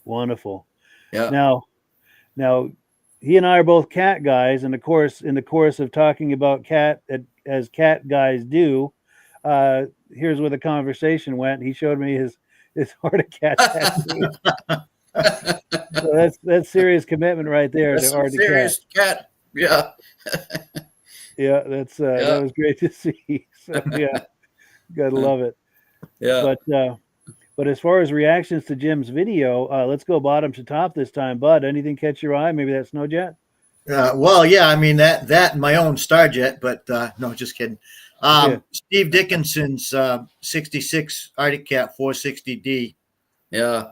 Wonderful. Yeah. Now, he and I are both cat guys, and of course, in the course of talking about cat as cat guys do, here's where the conversation went. He showed me his Arctic Cat tattoo. So that's serious commitment right there to Arctic serious cat. Yeah. Yeah, that was great to see. So yeah, gotta love it. Yeah. But as far as reactions to Jim's video, let's go bottom to top this time. Bud, anything catch your eye? Maybe that Snowjet? Well, yeah, I mean that and my own Starjet, but no, just kidding. Steve Dickinson's 66 Arctic Cat 460D. Yeah.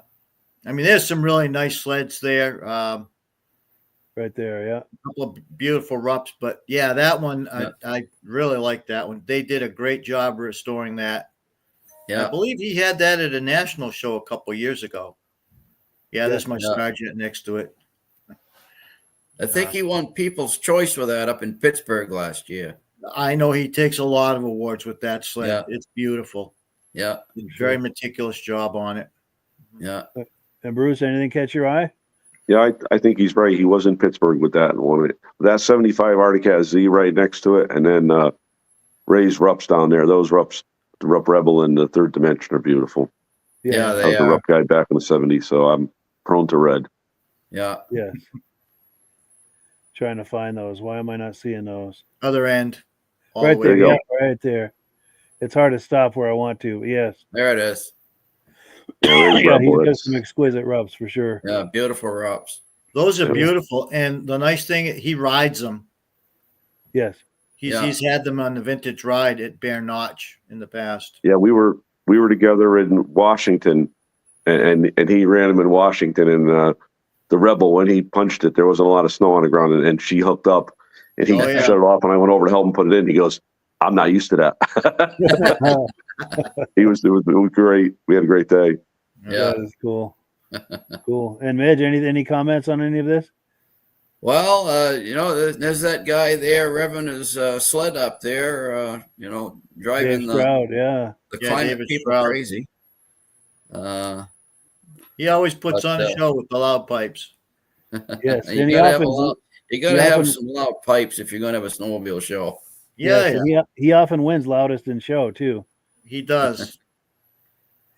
I mean, there's some really nice sleds there. Right there, yeah. A couple of beautiful rups, but yeah, that one, yeah. I really like that one. They did a great job restoring that. Yeah. I believe he had that at a national show a couple of years ago. Yeah, that's my Starjet next to it. I think he won People's Choice with that up in Pittsburgh last year. I know he takes a lot of awards with that sled. Yeah. It's beautiful. Yeah. Very meticulous job on it. Yeah. And Bruce, anything catch your eye? Yeah, I think he's right. He was in Pittsburgh with that one. That 75 Arctic has Z right next to it, and then Ray's Rups down there. Those Rups, the Rup Rebel and the Third Dimension, are beautiful. Yeah, they I was are. the Rup guy back in the 70s, so I'm prone to red. Yeah. Yes. Trying to find those. Why am I not seeing those? Other end. All Right the way there. you go. Yeah, right there. It's hard to stop where I want to. Yes. There it is. Yeah, there's Yeah, he Rebel. does some exquisite rubs for sure. Yeah, beautiful rubs. Those are Yeah. beautiful. And the nice thing, he rides them. Yes. He's had them on the vintage ride at Bear Notch in the past. Yeah, we were together in Washington, and he ran him in Washington, and the Rebel, when he punched it, there wasn't a lot of snow on the ground, and she hooked up, and he Oh, yeah. shut it off, and I went over to help him put it in. He goes, "I'm not used to that." It was great. We had a great day. Yeah. That is cool. Cool. And Midge, any comments on any of this? Well, there's that guy there revving his sled up there, driving Dave Stroud, yeah. the Yeah, climate David people Stroud. crazy. He always puts But, on a show with the loud pipes. Yes. you And gotta have often- some loud pipes if you're gonna have a snowmobile show. Yeah, yes, and he often wins loudest in show too. he does.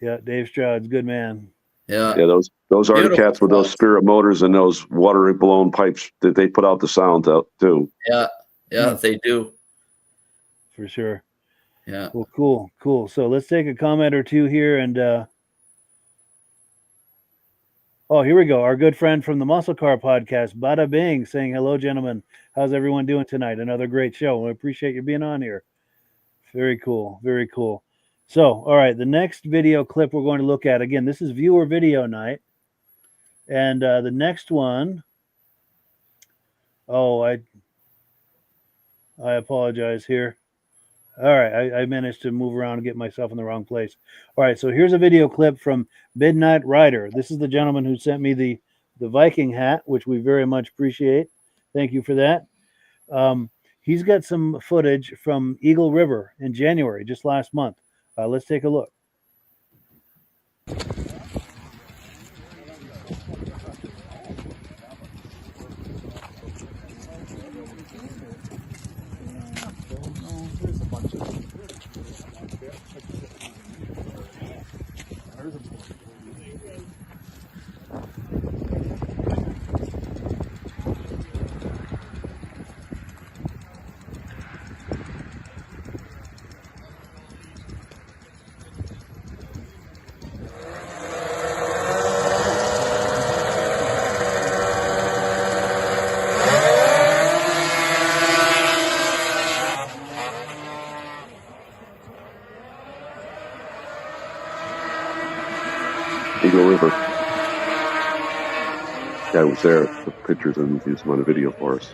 Yeah, Dave Stroud's a good man. Yeah. Yeah, those Arctic Beautiful Cats with those spots. Spirit motors and those water blown pipes that they put out the sound out too. Yeah, they do. For sure. Yeah. Well, cool. So let's take a comment or two here and oh, here we go. Our good friend from the Muscle Car Podcast, Bada Bing, saying hello, gentlemen. How's everyone doing tonight? Another great show. We appreciate you being on here. Very cool. Very cool. So, all right, the next video clip we're going to look at, again, this is viewer video night. And the next one, I apologize here. All right, I managed to move around and get myself in the wrong place. All right, so here's a video clip from Midnight Rider. This is the gentleman who sent me the Viking hat, which we very much appreciate. Thank you for that. He's got some footage from Eagle River in January, just last month. Let's take a look. Eagle River. Guy was there, took pictures and used them on a video for us.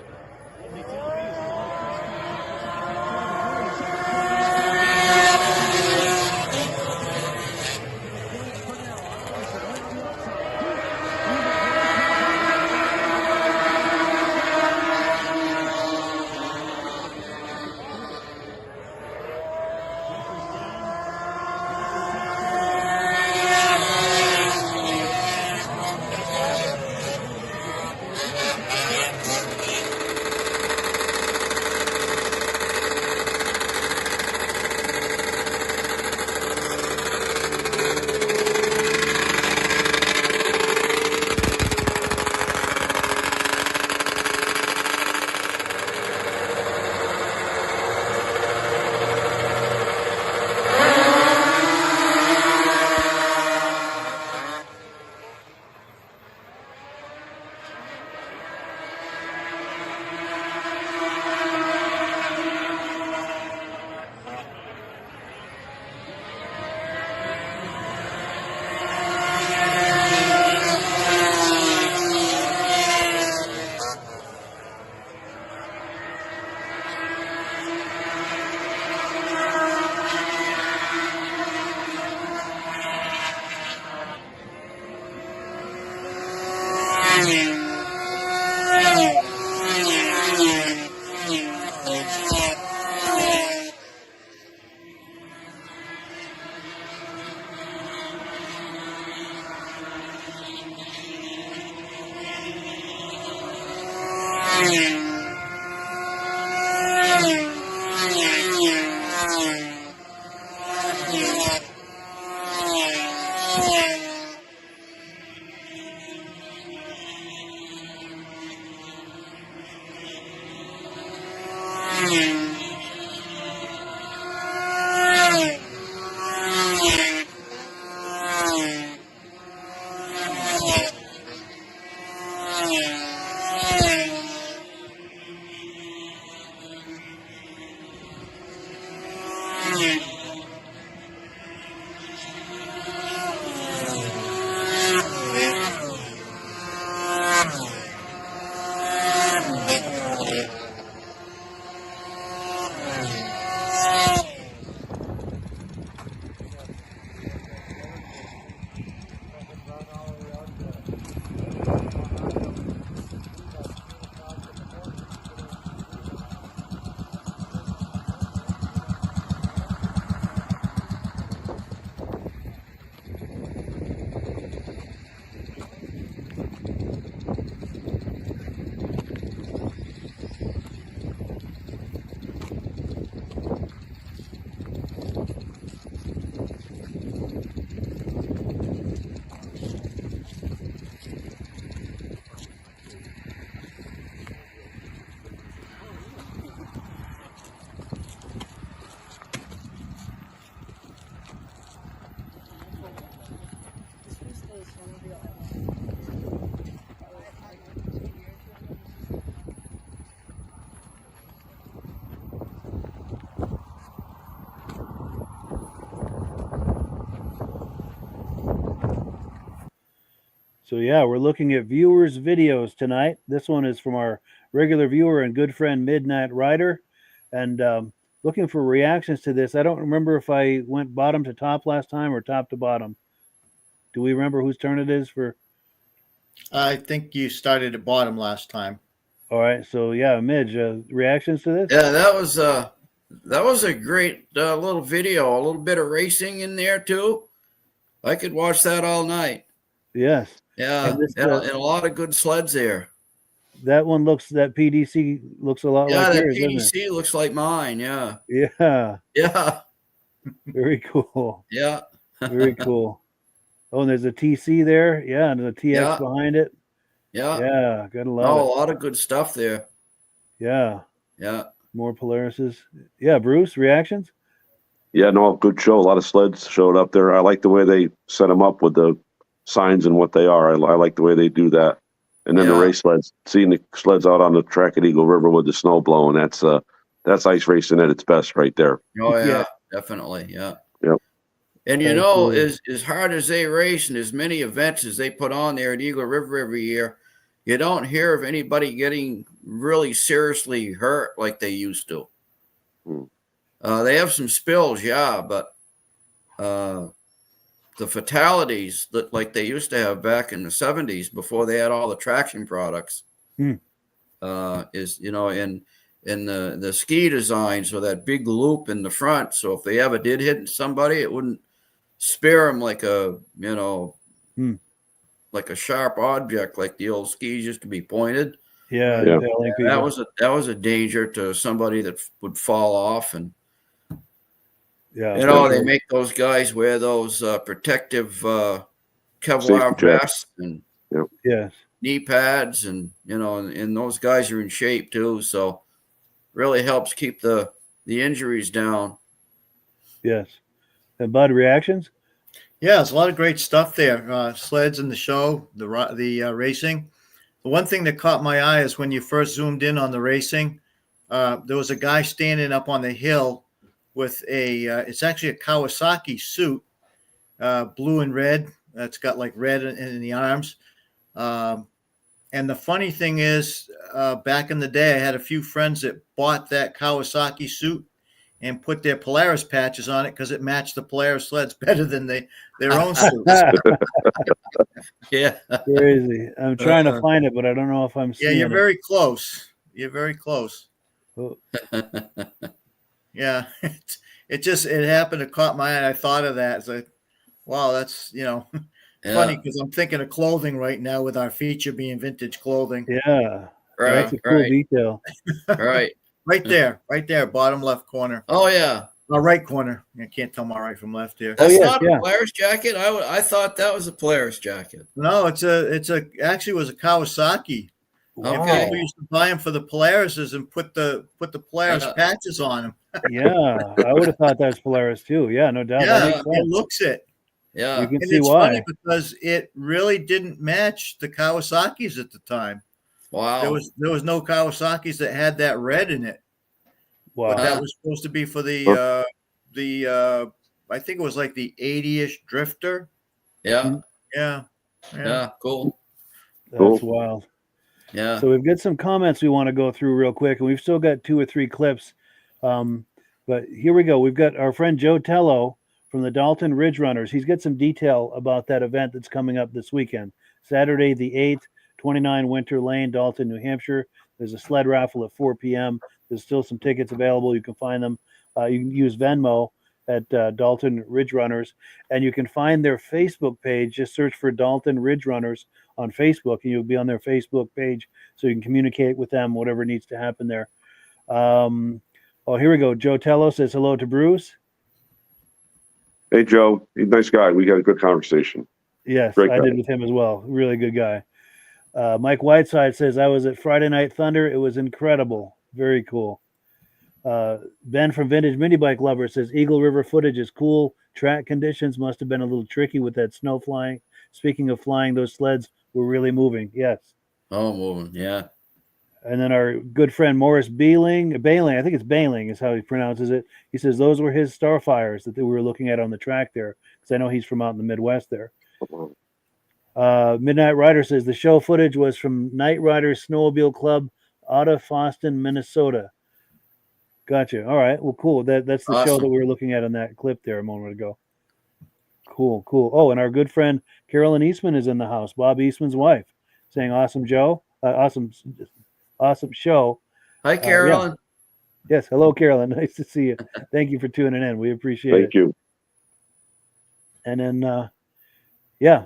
So yeah, we're looking at viewers' videos tonight. This one is from our regular viewer and good friend Midnight Rider, and looking for reactions to this. I don't remember if I went bottom to top last time or top to bottom. Do we remember whose turn it is for? I think you started at bottom last time. All right, so yeah, Midge, reactions to this? Yeah, that was a great little video. A little bit of racing in there too. I could watch that all night. Yes. Yeah, And, this, and a lot of good sleds there. That PDC looks a lot like yours, that doesn't PDC looks like mine. Yeah. it? Yeah. Yeah. Very cool. Yeah. Very cool. Oh, and there's a TC there. Yeah, and there's a TX behind it. Yeah. Yeah, gotta love Oh, it. a lot of good stuff there. Yeah. Yeah. More Polarises. Yeah, Bruce, reactions? Yeah, no, good show. A lot of sleds showed up there. I like the way they set them up with the signs and what they are. I like the way they do that. And then the race sleds, seeing the sleds out on the track at Eagle River with the snow blowing, that's ice racing at its best right there. Oh yeah, definitely. Yeah. Yep. And you know, as hard as they race and as many events as they put on there at Eagle River every year, you don't hear of anybody getting really seriously hurt like they used to. They have some spills, yeah, but the fatalities that like they used to have back in the 70s before they had all the traction products is, you know, in the ski design, so that big loop in the front. So if they ever did hit somebody, it wouldn't spear them like a, you know, like a sharp object, like the old skis used to be pointed. Yeah. That was a danger to somebody that would fall off. And yeah, you know, they make those guys wear those protective Kevlar vests and knee pads, and you know, and those guys are in shape too. So really helps keep the injuries down. Yes. And Bud, reactions? Yeah, there's a lot of great stuff there. Sleds in the show, the racing. The one thing that caught my eye is when you first zoomed in on the racing, there was a guy standing up on the hill with it's actually a Kawasaki suit, blue and red. It's got like red in the arms. And the funny thing is, back in the day, I had a few friends that bought that Kawasaki suit and put their Polaris patches on it because it matched the Polaris sleds better than their own suits. Yeah. Crazy. I'm trying to find it, but I don't know if I'm seeing it. Yeah, you're very close. You're very close. Oh. Yeah. It happened to caught my eye, and I thought of that. It's like, wow, that's, you know, funny because I'm thinking of clothing right now with our feature being vintage clothing. Yeah. Right. That's a cool detail. Right. Right there, bottom left corner. Oh yeah. Right corner. I can't tell my right from left here. That's not a Polaris jacket. I thought that was a Polaris jacket. No, actually was a Kawasaki Wow. Okay. We used to buy them for the Polaris and put the Polaris Yeah. patches on them. Yeah, I would have thought that's Polaris too. Yeah, no doubt. That Yeah, makes it sense. looks it. Yeah. You can And see it's why. funny because it really didn't match the Kawasaki's at the time. Wow. There was no Kawasaki's that had that red in it. Wow. But that was supposed to be for the I think it was like the 80-ish Drifter. Yeah. Yeah. Yeah. Cool. That's wild. Yeah. So we've got some comments we want to go through real quick, and we've still got 2 or 3 clips. But here we go. We've got our friend Joe Tello from the Dalton Ridge Runners. He's got some detail about that event that's coming up this weekend, Saturday the 8th, 29 Winter Lane, Dalton, New Hampshire. There's a sled raffle at 4 p.m. There's still some tickets available. You can find them. You can use Venmo at Dalton Ridge Runners, and you can find their Facebook page. Just search for Dalton Ridge Runners on Facebook, and you'll be on their Facebook page, so you can communicate with them, whatever needs to happen there. Oh, here we go. Joe Tello says hello to Bruce. Hey, Joe. He's a nice guy. We had a good conversation. Yes, Great I guy. did with him as well. Really good guy. Mike Whiteside says, I was at Friday Night Thunder. It was incredible. Very cool. Ben from Vintage Mini Bike Lovers says, Eagle River footage is cool. Track conditions must have been a little tricky with that snow flying. Speaking of flying, those sleds were really moving. Yes. Oh, moving. Yeah. And then our good friend Morris Bailing, I think it's Bailing is how he pronounces it. He says those were his Starfires that we were looking at on the track there, because I know he's from out in the Midwest there. Midnight Rider says the show footage was from Night Riders Snowmobile Club out of Foston, Minnesota. Gotcha. All right. Well, cool. That's the show that we were looking at in that clip there a moment ago. Cool. Oh, and our good friend Carolyn Eastman is in the house. Bob Eastman's wife, saying awesome Joe. Awesome show. Hi, Carolyn. Yeah. Yes. Hello, Carolyn. Nice to see you. Thank you for tuning in. We appreciate it. Thank you. And then,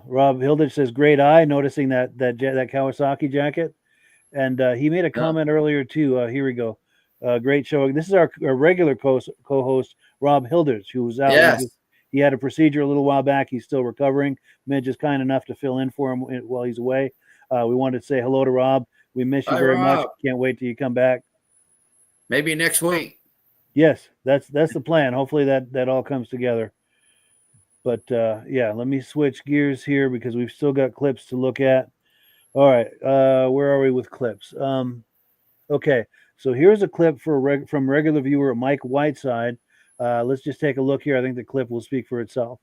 Rob Hilditch says, great eye, noticing that Kawasaki jacket. And he made a comment earlier, too. Here we go. Great show. This is our regular co-host, Rob Hilditch, who was out. Yes. He had a procedure a little while back. He's still recovering. Midge is kind enough to fill in for him while he's away. We wanted to say hello to Rob. We miss you very much. Can't wait till you come back. Maybe next week. Yes, that's the plan. Hopefully that all comes together. But let me switch gears here because we've still got clips to look at. All right, where are we with clips? Okay, so here's a clip from regular viewer Mike Whiteside. Let's just take a look here. I think the clip will speak for itself.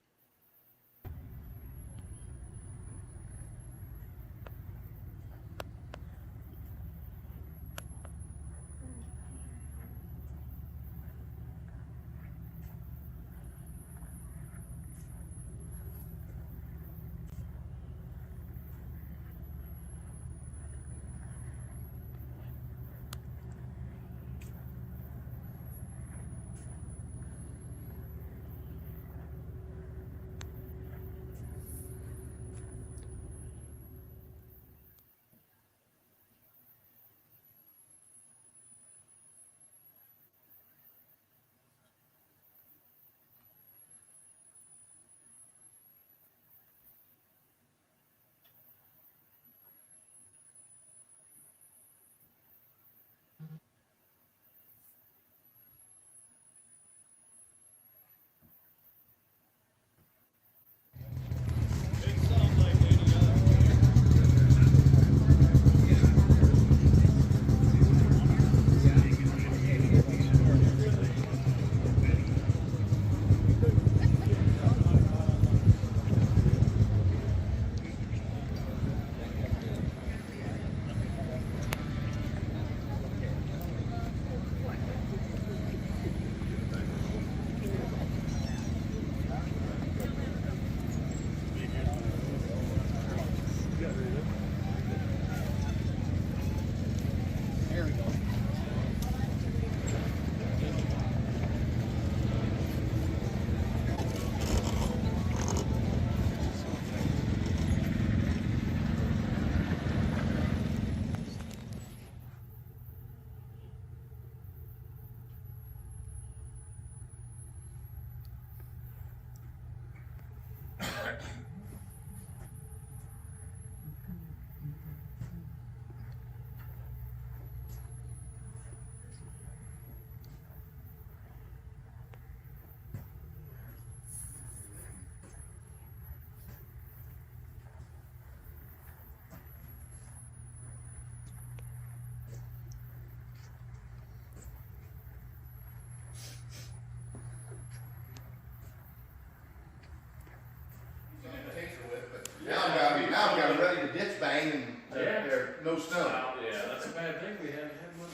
no snow. Yeah, that's a bad thing. We haven't had much.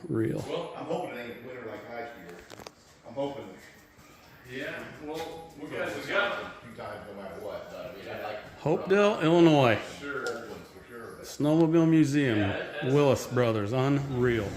Unreal. Well, I'm hoping it ain't winter like last year. I'm hoping yeah. Well, we got a few times no matter what. But I mean, I like Hopedale, Illinois. sure. old ones for sure. But Snowmobile Museum. Willis Brothers. Unreal.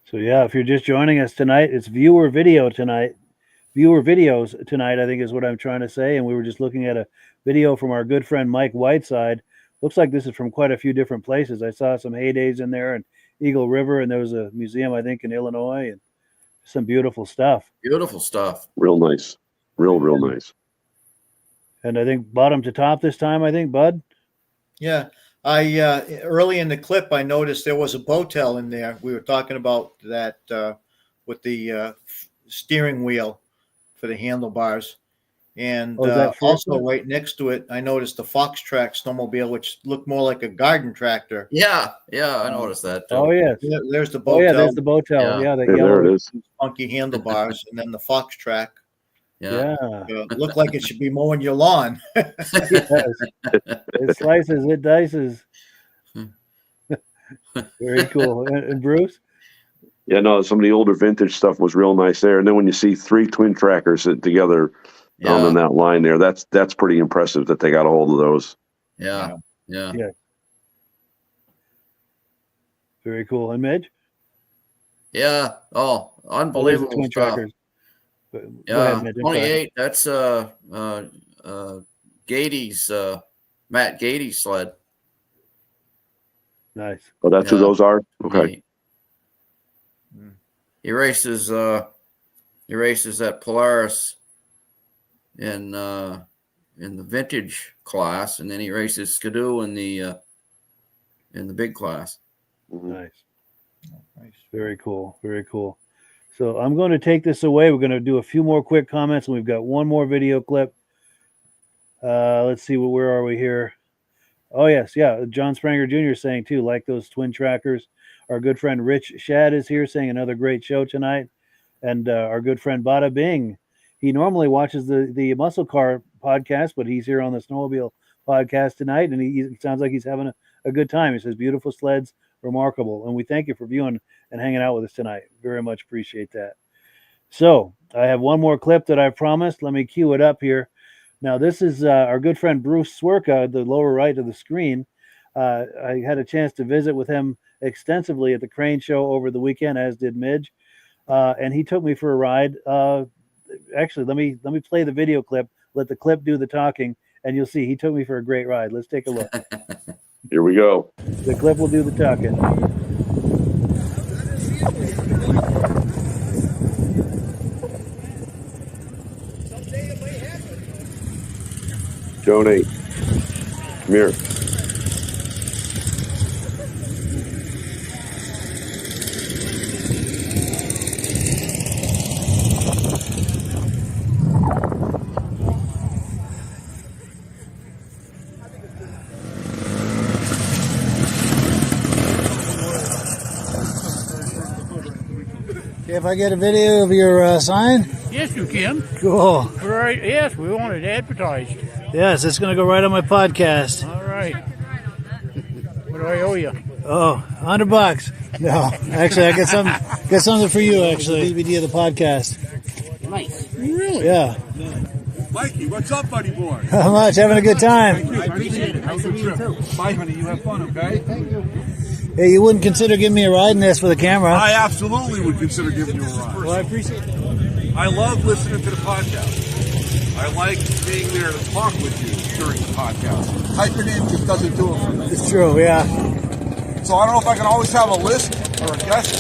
So yeah, if you're just joining us tonight, it's viewer video tonight. Viewer videos tonight, I think is what I'm trying to say. And we were just looking at a video from our good friend Mike Whiteside. Looks like this is from quite a few different places. I saw some heydays in there and Eagle River, and there was a museum, I think, in Illinois, and some beautiful stuff. Beautiful stuff. Real nice. Real nice. And I think bottom to top this time, I think, Bud. Yeah. I early in the clip, I noticed there was a Botel in there. We were talking about that with the steering wheel for the handlebars. And also right next to it, I noticed the Fox Track snowmobile, which looked more like a garden tractor. Yeah, I noticed that too. Oh, yes. Yeah, there's the Botel. Oh, yeah, there's the Botel. Yeah, the Hey, yellow. there it is. Funky handlebars, and then the Fox Track. Yeah. Looked like it should be mowing your lawn. Yes. It slices, it dices. Very cool. And Bruce? Yeah, no, some of the older vintage stuff was real nice there. And then when you see three twin trackers sitting together on that line there, that's pretty impressive that they got a hold of those. Yeah. Very cool. And Midge? Yeah. Oh, unbelievable twin stuff. trackers. Go Yeah, ahead, Midge. I'm sorry. 28. That's Gady's Matt Gady's sled. Nice. Oh, that's who those are? Okay. He races at Polaris in the vintage class, and then he races Skidoo in the big class. Nice. Very cool. Very cool. So I'm going to take this away. We're going to do a few more quick comments, and we've got one more video clip. Let's see, where are we here? Oh, yes. Yeah. John Spranger Jr. is saying, too, like those twin trackers. Our good friend Rich Shad is here saying another great show tonight. And our good friend Bada Bing, he normally watches the Muscle Car podcast, but he's here on the Snowmobile podcast tonight, and he sounds like he's having a good time. He says, beautiful sleds, remarkable. And we thank you for viewing and hanging out with us tonight. Very much appreciate that. So I have one more clip that I promised. Let me cue it up here. Now, this is our good friend Bruce Cwirka, the lower right of the screen. I had a chance to visit with him extensively at the Crane Show over the weekend, as did Midge. And he took me for a ride. Actually, let me play the video clip. Let the clip do the talking, and you'll see he took me for a great ride. Let's take a look. Here we go. The clip will do the talking. Donate. Come here. If I get a video of your sign? Yes, you can. Cool. Right. Yes, we want it advertised. Yes, it's going to go right on my podcast. All right. What do I owe you? Oh, $100. No, actually, I got something for you. Actually, DVD of the podcast. Nice. Really? Yeah. Mikey, what's up, buddy boy? How much? Having a good time. Thank you. I appreciate it. Have a good trip. Bye, honey. You have fun, okay? Thank you. Hey, you wouldn't consider giving me a ride in this for the camera? I absolutely would consider giving you a ride. Well, I appreciate it. I love listening to the podcast. I like being there to talk with you during the podcast. Typing in just doesn't do it for me. It's true, yeah. So I don't know if I can always have a list or a guest,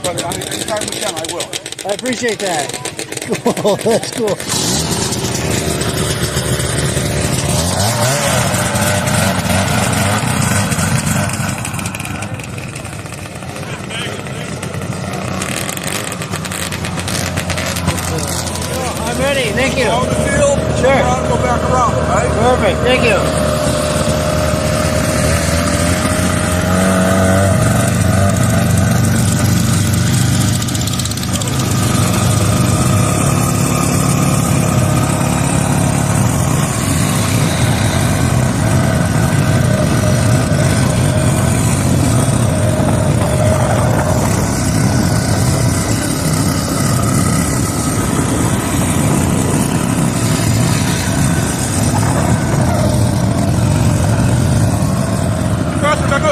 but anytime we can, I will. I appreciate that. Cool. That's cool. I'm ready. Thank you. Out in the field? Sure. Go back around, all right? Perfect. Thank you.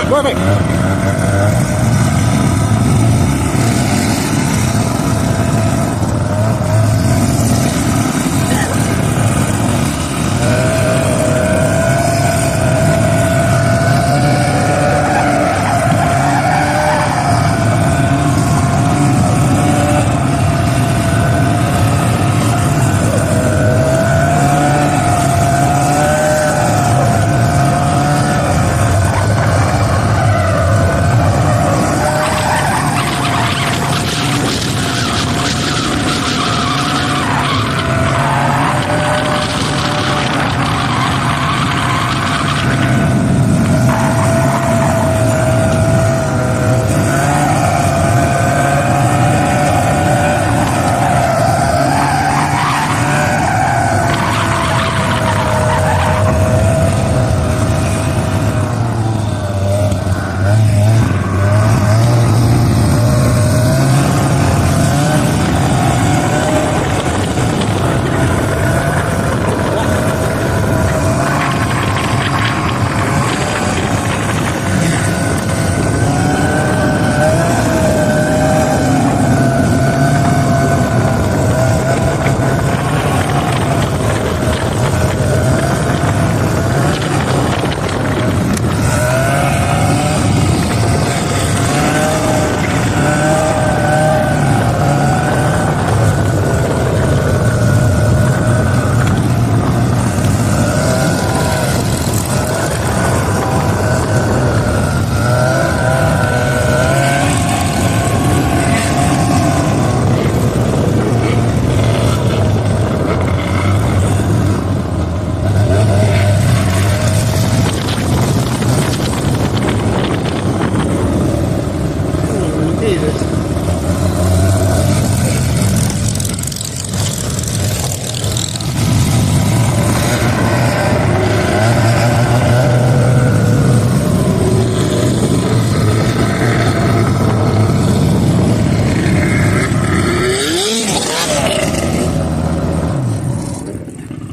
Perfect.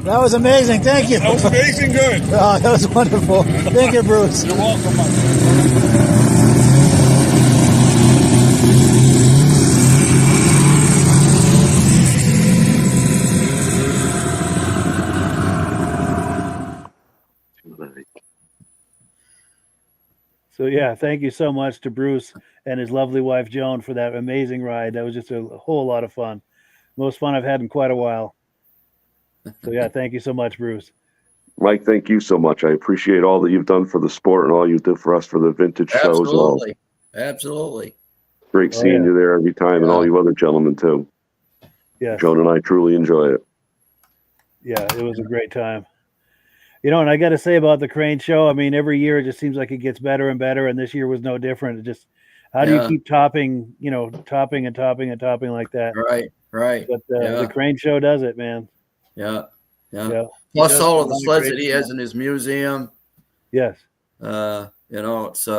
That was amazing. Thank you. That was amazing good. Oh, that was wonderful. Thank you, Bruce. You're welcome, Mike. So yeah, thank you so much to Bruce and his lovely wife Joan for that amazing ride. That was just a whole lot of fun. Most fun I've had in quite a while. So yeah, thank you so much, Bruce. Mike, thank you so much. I appreciate all that you've done for the sport and all you do for us for the vintage shows. Absolutely. Absolutely. Great seeing you there every time, and all you other gentlemen too. Yeah. Joan and I truly enjoy it. Yeah, it was a great time. You know, and I got to say about the crane show, I mean, every year it just seems like it gets better and better, and this year was no different. It just, how do you keep topping, you know, topping and topping and topping like that? Right, right. But the crane show does it, man. Yeah, yeah. Yeah. Plus all of the sleds that he has in his museum. Yes. It's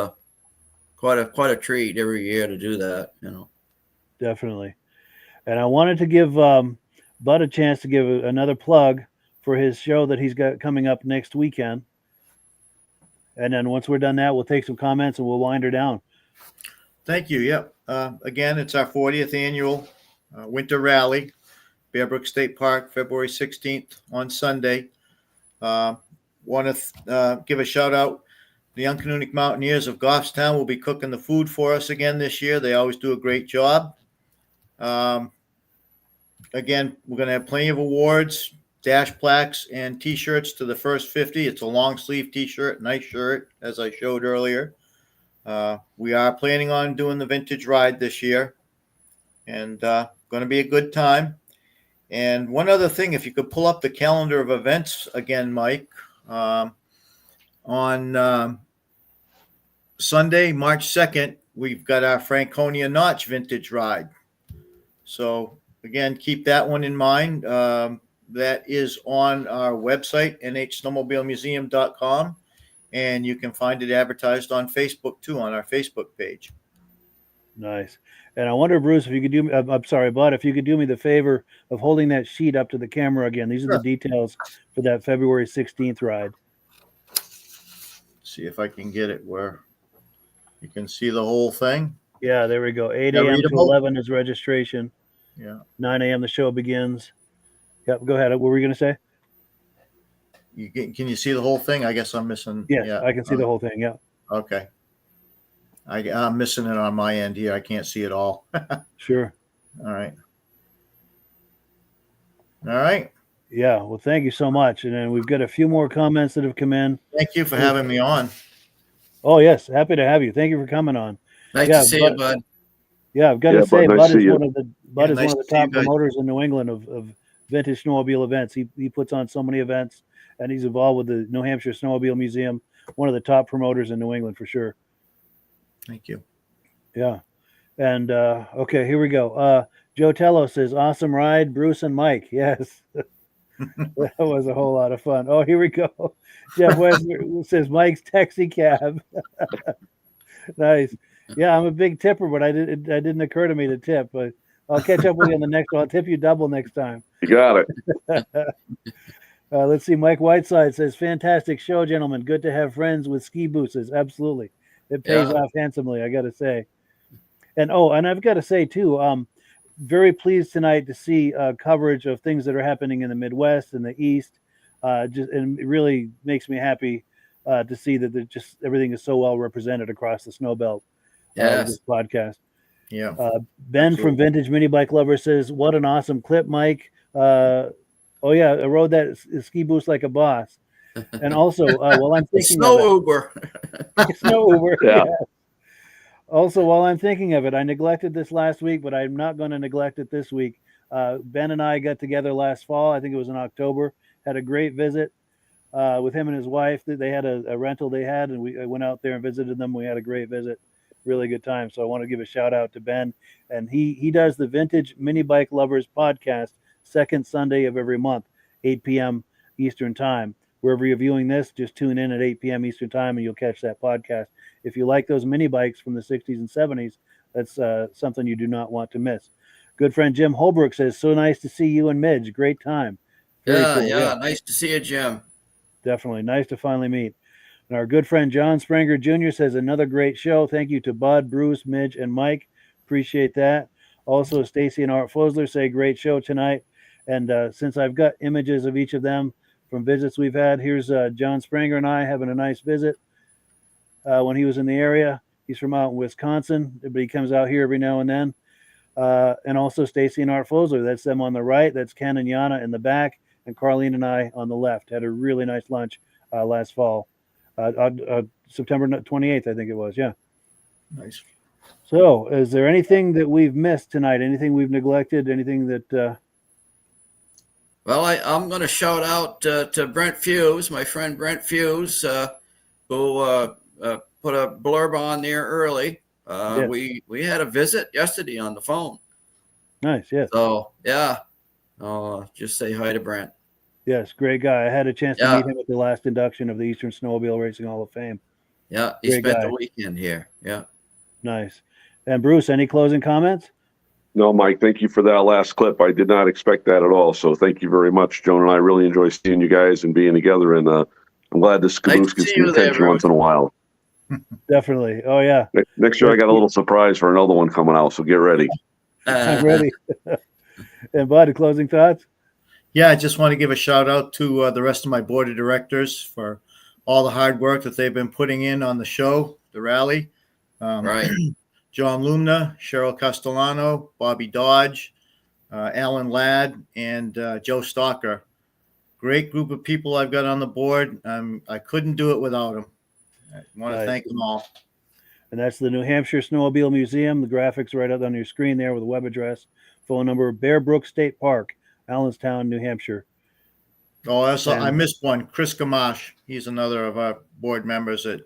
quite a treat every year to do that. Definitely. And I wanted to give Bud a chance to give another plug for his show that he's got coming up next weekend. And then once we're done that, we'll take some comments and we'll wind her down. Thank you. Yep. Again, it's our 40th annual winter rally, Bear Brook State Park, February 16th on Sunday. Want to give a shout out. The Uncanonic Mountaineers of Goffstown will be cooking the food for us again this year. They always do a great job. Again, we're going to have plenty of awards, dash plaques, and T-shirts to the first 50. It's a long sleeve T-shirt, nice shirt, as I showed earlier. We are planning on doing the vintage ride this year, and going to be a good time. And one other thing, if you could pull up the calendar of events again, Mike, on Sunday, March 2nd, we've got our Franconia Notch vintage ride. So again, keep that one in mind. That is on our website, nhsnowmobilemuseum.com, and you can find it advertised on Facebook too, on our Facebook page. Nice. And I wonder, Bruce, if you could do me, I'm sorry, Bud, if you could do me the favor of holding that sheet up to the camera again. These are the details for that February 16th ride. See if I can get it where you can see the whole thing. Yeah, there we go. 8 a.m. to 11 is registration. Yeah. 9 a.m. the show begins. Yep, go ahead. What were you going to say? Can you see the whole thing? I guess I'm missing. Yes, yeah, I can see the whole thing. Yeah. Okay. I'm missing it on my end here. I can't see it all. Sure. All right. All right. Yeah. Well, thank you so much. And then we've got a few more comments that have come in. Thank you for having me on. Oh, yes. Happy to have you. Thank you for coming on. Nice to see you, Bud. Yeah, I've got to say, Bud, Bud is nice one of the top guys. promoters in New England of vintage snowmobile events. He puts on so many events, and he's involved with the New Hampshire Snowmobile Museum, one of the top promoters in New England for sure. Thank you. Yeah. And okay, here we go. Joe Tello says, awesome ride, Bruce and Mike. Yes. That was a whole lot of fun. Oh, here we go. Jeff Westner says Mike's taxi cab. Nice. Yeah, I'm a big tipper, but it didn't occur to me to tip. But I'll catch up with you on the next one. I'll tip you double next time. You got it. Let's see. Mike Whiteside says, fantastic show, gentlemen. Good to have friends with ski boosters. Absolutely. It pays off handsomely, I got to say. And I've got to say, too, very pleased tonight to see coverage of things that are happening in the Midwest and the East. And it really makes me happy to see that everything is so well represented across the snow belt. This podcast. Yeah. Ben from Vintage Mini Bike Lover says, what an awesome clip, Mike. I rode that ski boost like a boss. And also, while I'm thinking Uber. Snow Uber. Yeah. Also, while I'm thinking of it, I neglected this last week, but I'm not going to neglect it this week. Ben and I got together last fall. I think it was in October. Had a great visit with him and his wife. They had a rental they had, and I went out there and visited them. We had a great visit. Really good time. So I want to give a shout out to Ben. And he does the Vintage Mini Bike Lovers podcast second Sunday of every month, 8 p.m. Eastern Time. Wherever you're viewing this, just tune in at 8 p.m. Eastern Time and you'll catch that podcast. If you like those mini bikes from the 60s and 70s, that's something you do not want to miss. Good friend Jim Holbrook says, so nice to see you and Midge. Great time. Very cool. Nice to see you, Jim. Definitely. Nice to finally meet. And our good friend John Springer Jr. says, another great show. Thank you to Bud, Bruce, Midge, and Mike. Appreciate that. Also, Stacy and Art Fosler say, great show tonight. And since I've got images of each of them from visits we've had, here's John Springer and I having a nice visit when he was in the area. He's from out in Wisconsin, but he comes out here every now and then. And also Stacy and Art Fosler. That's them on the right. That's Ken and Yana in the back. And Carlene and I on the left. Had a really nice lunch last fall. September 28th, I think it was. Yeah. Nice. So is there anything that we've missed tonight? Anything we've neglected? Anything that... Well, I'm going to shout out to Brent Fuse, my friend Brent Fuse, who put a blurb on there early. Yes. We had a visit yesterday on the phone. Nice, yes. So, yeah. Just say hi to Brent. Yes, great guy. I had a chance to meet him at the last induction of the Eastern Snowmobile Racing Hall of Fame. Yeah, he Great spent guy. the weekend here. Yeah. Nice. And Bruce, any closing comments? No, Mike, thank you for that last clip. I did not expect that at all. So thank you very much. Joan and I really enjoy seeing you guys and being together. And I'm glad this Nice caboose to gets see some you there, attention once in a while. Definitely. Oh, yeah. Next year, I got a little surprise for another one coming out. So get ready. I'm ready. And Bud, closing thoughts? Yeah, I just want to give a shout out to the rest of my board of directors for all the hard work that they've been putting in on the show, the rally. Right. John Lumna, Cheryl Castellano, Bobby Dodge, Alan Ladd, and Joe Stalker. Great group of people I've got on the board. I couldn't do it without them. I want to thank them all. And that's the New Hampshire Snowmobile Museum. The graphics right up on your screen there with a web address, phone number, Bear Brook State Park, Allenstown, New Hampshire. Oh, I missed one. Chris Gamache. He's another of our board members that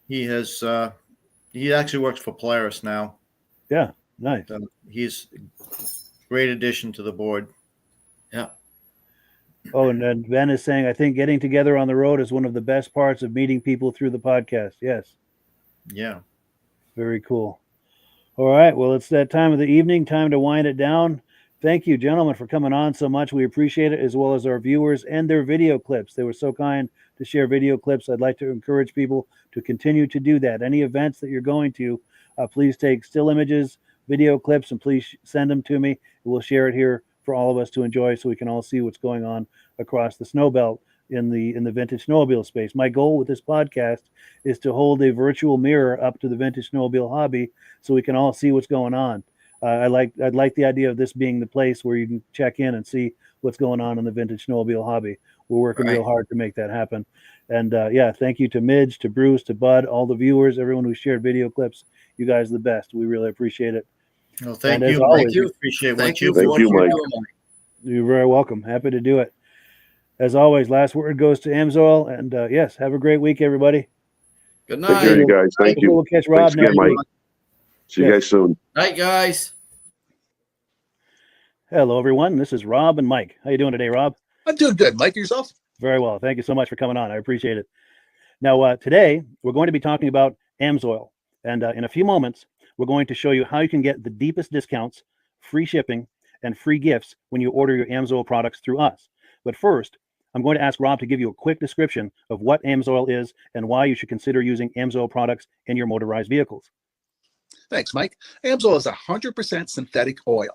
he has. He actually works for Polaris now. Yeah, nice. He's a great addition to the board. Yeah. Oh, and then Ben is saying, I think getting together on the road is one of the best parts of meeting people through the podcast. Yes. Yeah. Very cool. All right. Well, it's that time of the evening, time to wind it down. Thank you, gentlemen, for coming on so much. We appreciate it, as well as our viewers and their video clips. They were so kind to share video clips. I'd like to encourage people to continue to do that. Any events that you're going to, please take still images, video clips, and please send them to me. We'll share it here for all of us to enjoy so we can all see what's going on across the snow belt in the vintage snowmobile space. My goal with this podcast is to hold a virtual mirror up to the vintage snowmobile hobby so we can all see what's going on. I'd like the idea of this being the place where you can check in and see what's going on in the vintage snowmobile hobby. We're working real hard to make that happen. And yeah, thank you to Midge, to Bruce, to Bud, all the viewers, everyone who shared video clips. You guys are the best. We really appreciate it. Well, thank you. Always, we appreciate what you Thank you, Mike. You're very welcome. Happy to do it. As always, last word goes to Amsoil. And yes, have a great week, everybody. Good Take night. care, you guys. Thank you. We'll catch Rob Thanks again, next Mike. week. See you guys soon. Night, guys. Hello, everyone. This is Rob and Mike. How you doing today, Rob? I'm doing good. Mike, yourself? Very well. Thank you so much for coming on. I appreciate it. Now, today, we're going to be talking about Amsoil. And in a few moments, we're going to show you how you can get the deepest discounts, free shipping, and free gifts when you order your Amsoil products through us. But first, I'm going to ask Rob to give you a quick description of what Amsoil is and why you should consider using Amsoil products in your motorized vehicles. Thanks, Mike. Amsoil is 100% synthetic oil.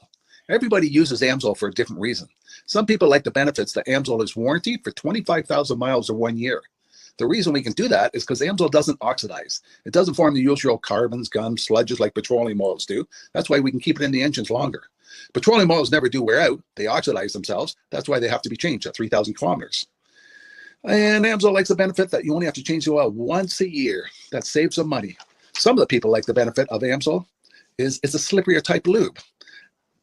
Everybody uses Amsoil for a different reason. Some people like the benefits that Amsoil is warranted for 25,000 miles or 1 year. The reason we can do that is because Amsoil doesn't oxidize. It doesn't form the usual carbons, gums, sludges like petroleum oils do. That's why we can keep it in the engines longer. Petroleum oils never do wear out. They oxidize themselves. That's why they have to be changed at 3,000 kilometers. And Amsoil likes the benefit that you only have to change the oil once a year. That saves some money. Some of the people like the benefit of Amsoil is it's a slipperier type lube.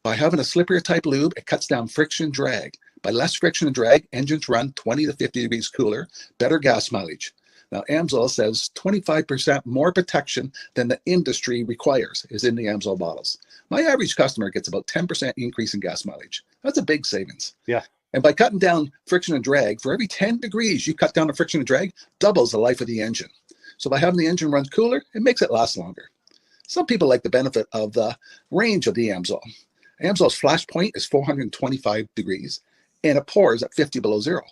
By having a slipperier type lube, it cuts down friction and drag. By less friction and drag, engines run 20 to 50 degrees cooler, better gas mileage. Now, Amsoil says 25% more protection than the industry requires is in the Amsoil bottles. My average customer gets about 10% increase in gas mileage. That's a big savings. Yeah. And by cutting down friction and drag, for every 10 degrees you cut down the friction and drag, doubles the life of the engine. So by having the engine run cooler, it makes it last longer. Some people like the benefit of the range of the Amsoil. Amsoil's flash point is 425 degrees, and it pours at 50 below zero.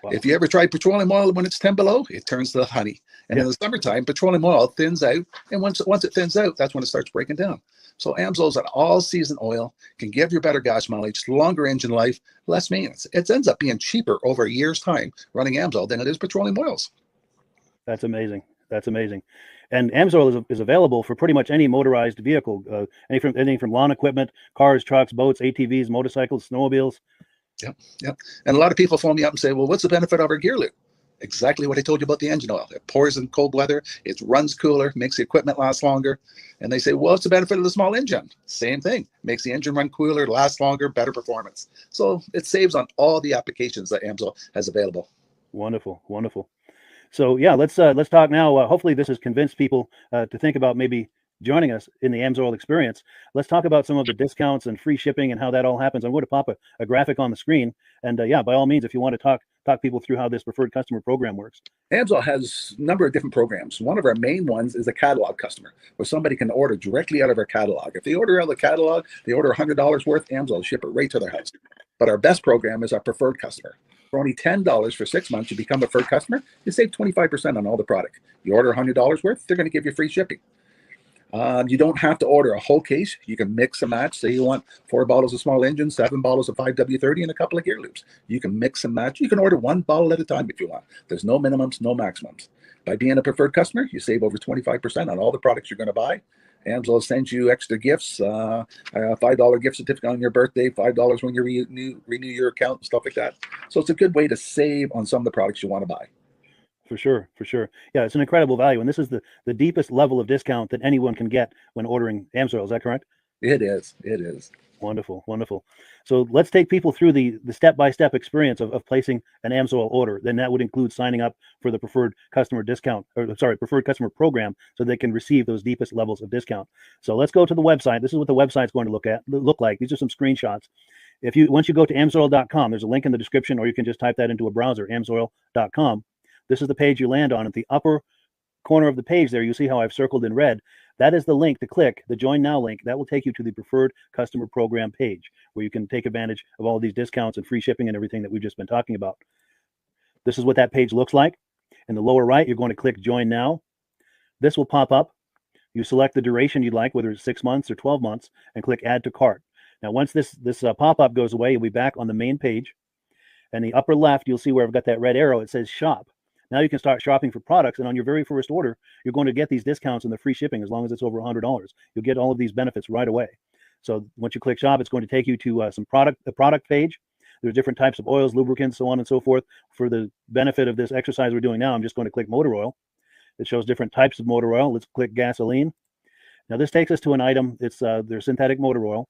Wow. If you ever tried petroleum oil when it's 10 below, it turns to honey. And in the summertime, petroleum oil thins out, and once it thins out, that's when it starts breaking down. So Amsoil's an all-season oil, can give you better gas mileage, longer engine life, less maintenance. It ends up being cheaper over a year's time running Amsoil than it is petroleum oils. That's amazing. That's amazing. And Amsoil is available for pretty much any motorized vehicle, anything from lawn equipment, cars, trucks, boats, ATVs, motorcycles, snowmobiles. Yep. And a lot of people phone me up and say, well, what's the benefit of our gear lube? Exactly what I told you about the engine oil. It pours in cold weather, it runs cooler, makes the equipment last longer. And they say, well, what's the benefit of the small engine? Same thing. Makes the engine run cooler, last longer, better performance. So it saves on all the applications that Amsoil has available. Wonderful, wonderful. So yeah, let's talk now. Hopefully this has convinced people to think about maybe joining us in the AMSOIL experience. Let's talk about some of the discounts and free shipping and how that all happens. I'm going to pop a graphic on the screen. And yeah, by all means, if you want to talk people through how this preferred customer program works. AMSOIL has a number of different programs. One of our main ones is a catalog customer, where somebody can order directly out of our catalog. If they order out of the catalog, they order $100 worth, AMSOIL will ship it right to their house. But our best program is our preferred customer. For only $10 for 6 months, you become a preferred customer. You save 25% on all the product. You order $100 worth, they're going to give you free shipping. You don't have to order a whole case. You can mix and match. Say you want 4 bottles of small engine, 7 bottles of 5W30, and a couple of gear loops. You can mix and match. You can order 1 bottle at a time if you want. There's no minimums, no maximums. By being a preferred customer, you save over 25% on all the products you're going to buy. AMSOIL sends you extra gifts, a $5 gift certificate on your birthday, $5 when you renew your account, and stuff like that. So it's a good way to save on some of the products you want to buy. For sure. Yeah, it's an incredible value. And this is the deepest level of discount that anyone can get when ordering AMSOIL. Is that correct? It is. Wonderful. So let's take people through the step-by-step experience of placing an AMSOIL order. Then that would include signing up for the preferred customer preferred customer program, so they can receive those deepest levels of discount. So let's go to the website. This is what the website's going to look like. These are some screenshots. Once you go to amsoil.com, there's a link in the description, or you can just type that into a browser, amsoil.com. This is the page you land on. At the upper corner of the page there, you see how I've circled in red. That is the link to click, the Join Now link. That will take you to the Preferred Customer Program page, where you can take advantage of all of these discounts and free shipping and everything that we've just been talking about. This is what that page looks like. In the lower right, you're going to click Join Now. This will pop up. You select the duration you'd like, whether it's 6 months or 12 months, and click Add to Cart. Now, once this pop-up goes away, you'll be back on the main page. And the upper left, you'll see where I've got that red arrow. It says Shop. Now you can start shopping for products, and on your very first order, you're going to get these discounts and the free shipping as long as it's over $100. You'll get all of these benefits right away. So once you click Shop, it's going to take you to the product page. There's different types of oils, lubricants, so on and so forth. For the benefit of this exercise we're doing now, I'm just going to click motor oil. It shows different types of motor oil. Let's click gasoline. Now this takes us to an item. It's their synthetic motor oil.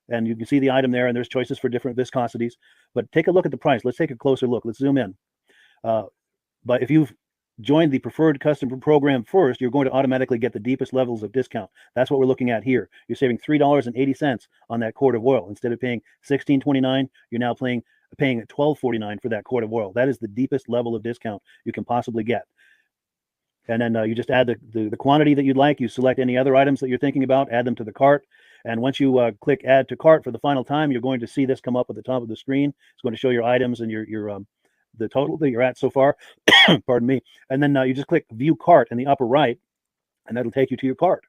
And you can see the item there, and there's choices for different viscosities. But take a look at the price. Let's take a closer look. Let's zoom in. But if you've joined the preferred customer program first, you're going to automatically get the deepest levels of discount. That's what we're looking at here. You're saving $3.80 on that quart of oil. Instead of paying $16.29, you're now paying $12.49 for that quart of oil. That is the deepest level of discount you can possibly get. And then you just add the quantity that you'd like. You select any other items that you're thinking about, add them to the cart. And once you click Add to Cart for the final time, you're going to see this come up at the top of the screen. It's going to show your items and your the total that you're at so far. Pardon me. And then you just click View Cart in the upper right, and that'll take you to your cart.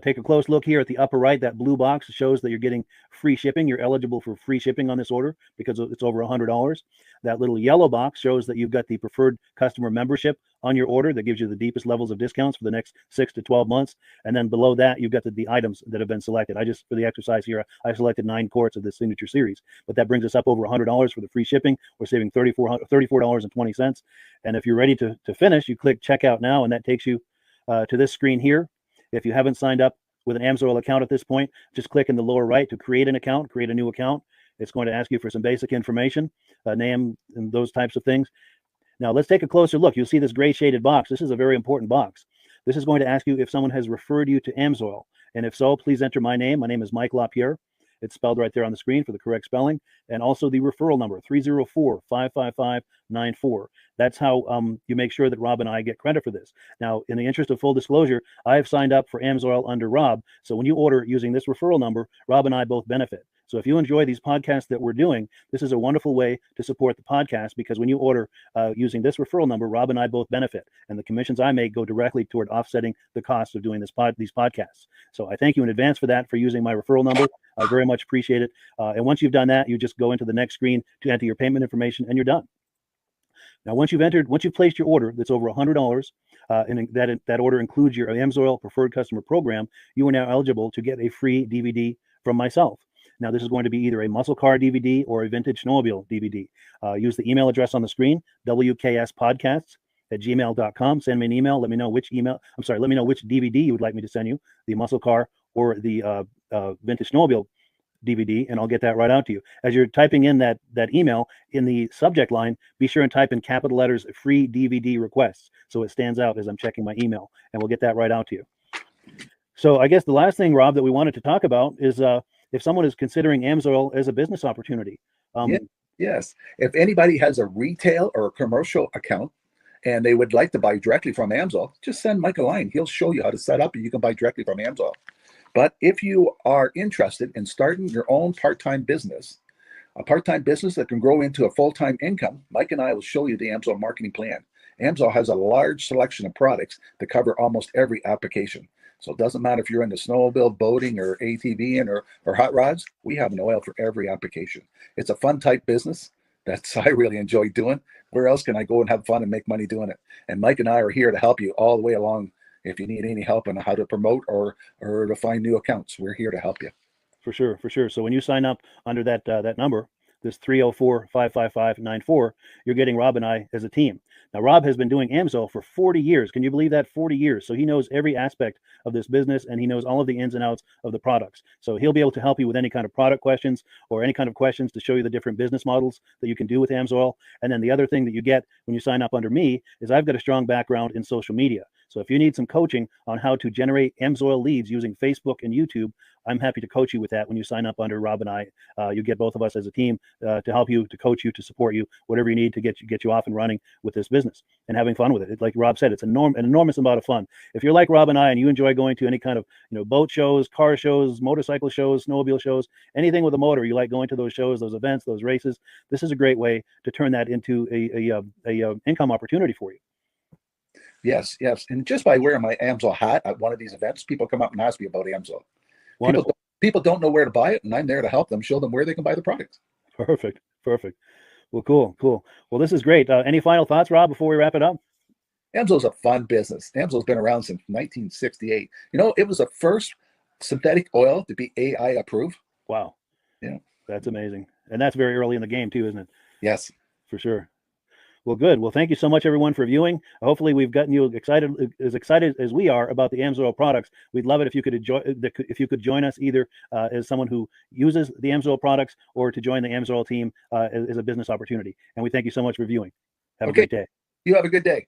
Take a close look here at the upper right. That blue box shows that you're getting free shipping. You're eligible for free shipping on this order because it's over $100. That little yellow box shows that you've got the preferred customer membership on your order that gives you the deepest levels of discounts for the next 6 to 12 months. And then below that, you've got the items that have been selected. For the exercise here, I selected 9 quarts of the signature series, but that brings us up over $100 for the free shipping. We're saving $34.20. And if you're ready to finish, you click Checkout Now, and that takes you to this screen here. If you haven't signed up with an AMSOIL account at this point, just click in the lower right to create an account, create a new account. It's going to ask you for some basic information, name and those types of things. Now let's take a closer look. You'll see this gray shaded box. This is a very important box. This is going to ask you if someone has referred you to AMSOIL. And if so, please enter my name. My name is Mike LaPierre. It's spelled right there on the screen for the correct spelling. And also the referral number, 304-555-94. That's how you make sure that Rob and I get credit for this. Now, in the interest of full disclosure, I have signed up for AMSOIL under Rob. So when you order using this referral number, Rob and I both benefit. So if you enjoy these podcasts that we're doing, this is a wonderful way to support the podcast, because when you order using this referral number, Rob and I both benefit. And the commissions I make go directly toward offsetting the cost of doing these podcasts. So I thank you in advance for that, for using my referral number. I very much appreciate it. And once you've done that, you just go into the next screen to enter your payment information, and you're done. Now, once you've placed your order that's over $100, and that order includes your AMSOIL Preferred Customer Program, you are now eligible to get a free DVD from myself. Now, this is going to be either a muscle car DVD or a vintage snowmobile DVD. Use the email address on the screen, wkspodcasts@gmail.com. Send me an email. Let me know which DVD you would like me to send you, the muscle car or the vintage snowmobile DVD, and I'll get that right out to you. As you're typing in that email, in the subject line, be sure and type in capital letters "free DVD requests" so it stands out as I'm checking my email, and we'll get that right out to you. So I guess the last thing, Rob, that we wanted to talk about is if someone is considering AMSOIL as a business opportunity. Yes. If anybody has a retail or a commercial account and they would like to buy directly from AMSOIL, just send Mike a line. He'll show you how to set up and you can buy directly from AMSOIL. But if you are interested in starting your own part-time business, a part-time business that can grow into a full-time income, Mike and I will show you the AMSOIL marketing plan. AMSOIL has a large selection of products that cover almost every application. So it doesn't matter if you're into snowmobile, boating, or ATVing or hot rods, we have an oil for every application. It's a fun type business that's I really enjoy doing. Where else can I go and have fun and make money doing it? And Mike and I are here to help you all the way along. If you need any help on how to promote or to find new accounts, we're here to help you. For sure, for sure. So when you sign up under that number, this 304-555-94, you're getting Rob and I as a team. Now, Rob has been doing AMSOIL for 40 years. Can you believe that? 40 years. So he knows every aspect of this business and he knows all of the ins and outs of the products. So he'll be able to help you with any kind of product questions or any kind of questions to show you the different business models that you can do with AMSOIL. And then the other thing that you get when you sign up under me is I've got a strong background in social media. So if you need some coaching on how to generate AMSOIL leads using Facebook and YouTube, I'm happy to coach you with that when you sign up under Rob and I. You get both of us as a team to help you, to coach you, to support you, whatever you need to get you off and running with this business and having fun with it. Like Rob said, it's an enormous amount of fun. If you're like Rob and I and you enjoy going to any kind of boat shows, car shows, motorcycle shows, snowmobile shows, anything with a motor, you like going to those shows, those events, those races, this is a great way to turn that into a income opportunity for you. Yes. And just by wearing my AMSOIL hat at one of these events, people come up and ask me about AMSOIL. People don't know where to buy it, and I'm there to help them, show them where they can buy the product. Perfect. Well, cool. Well, this is great. Any final thoughts, Rob, before we wrap it up? AMSOIL's a fun business. AMSOIL's been around since 1968. It was the first synthetic oil to be AI approved. Wow. Yeah. That's amazing. And that's very early in the game too, isn't it? Yes. For sure. Well, good. Well, thank you so much, everyone, for viewing. Hopefully, we've gotten you excited as we are about the AMSOIL products. We'd love it if you could join us either as someone who uses the AMSOIL products or to join the AMSOIL team as a business opportunity. And we thank you so much for viewing. Have a great day. You have a good day.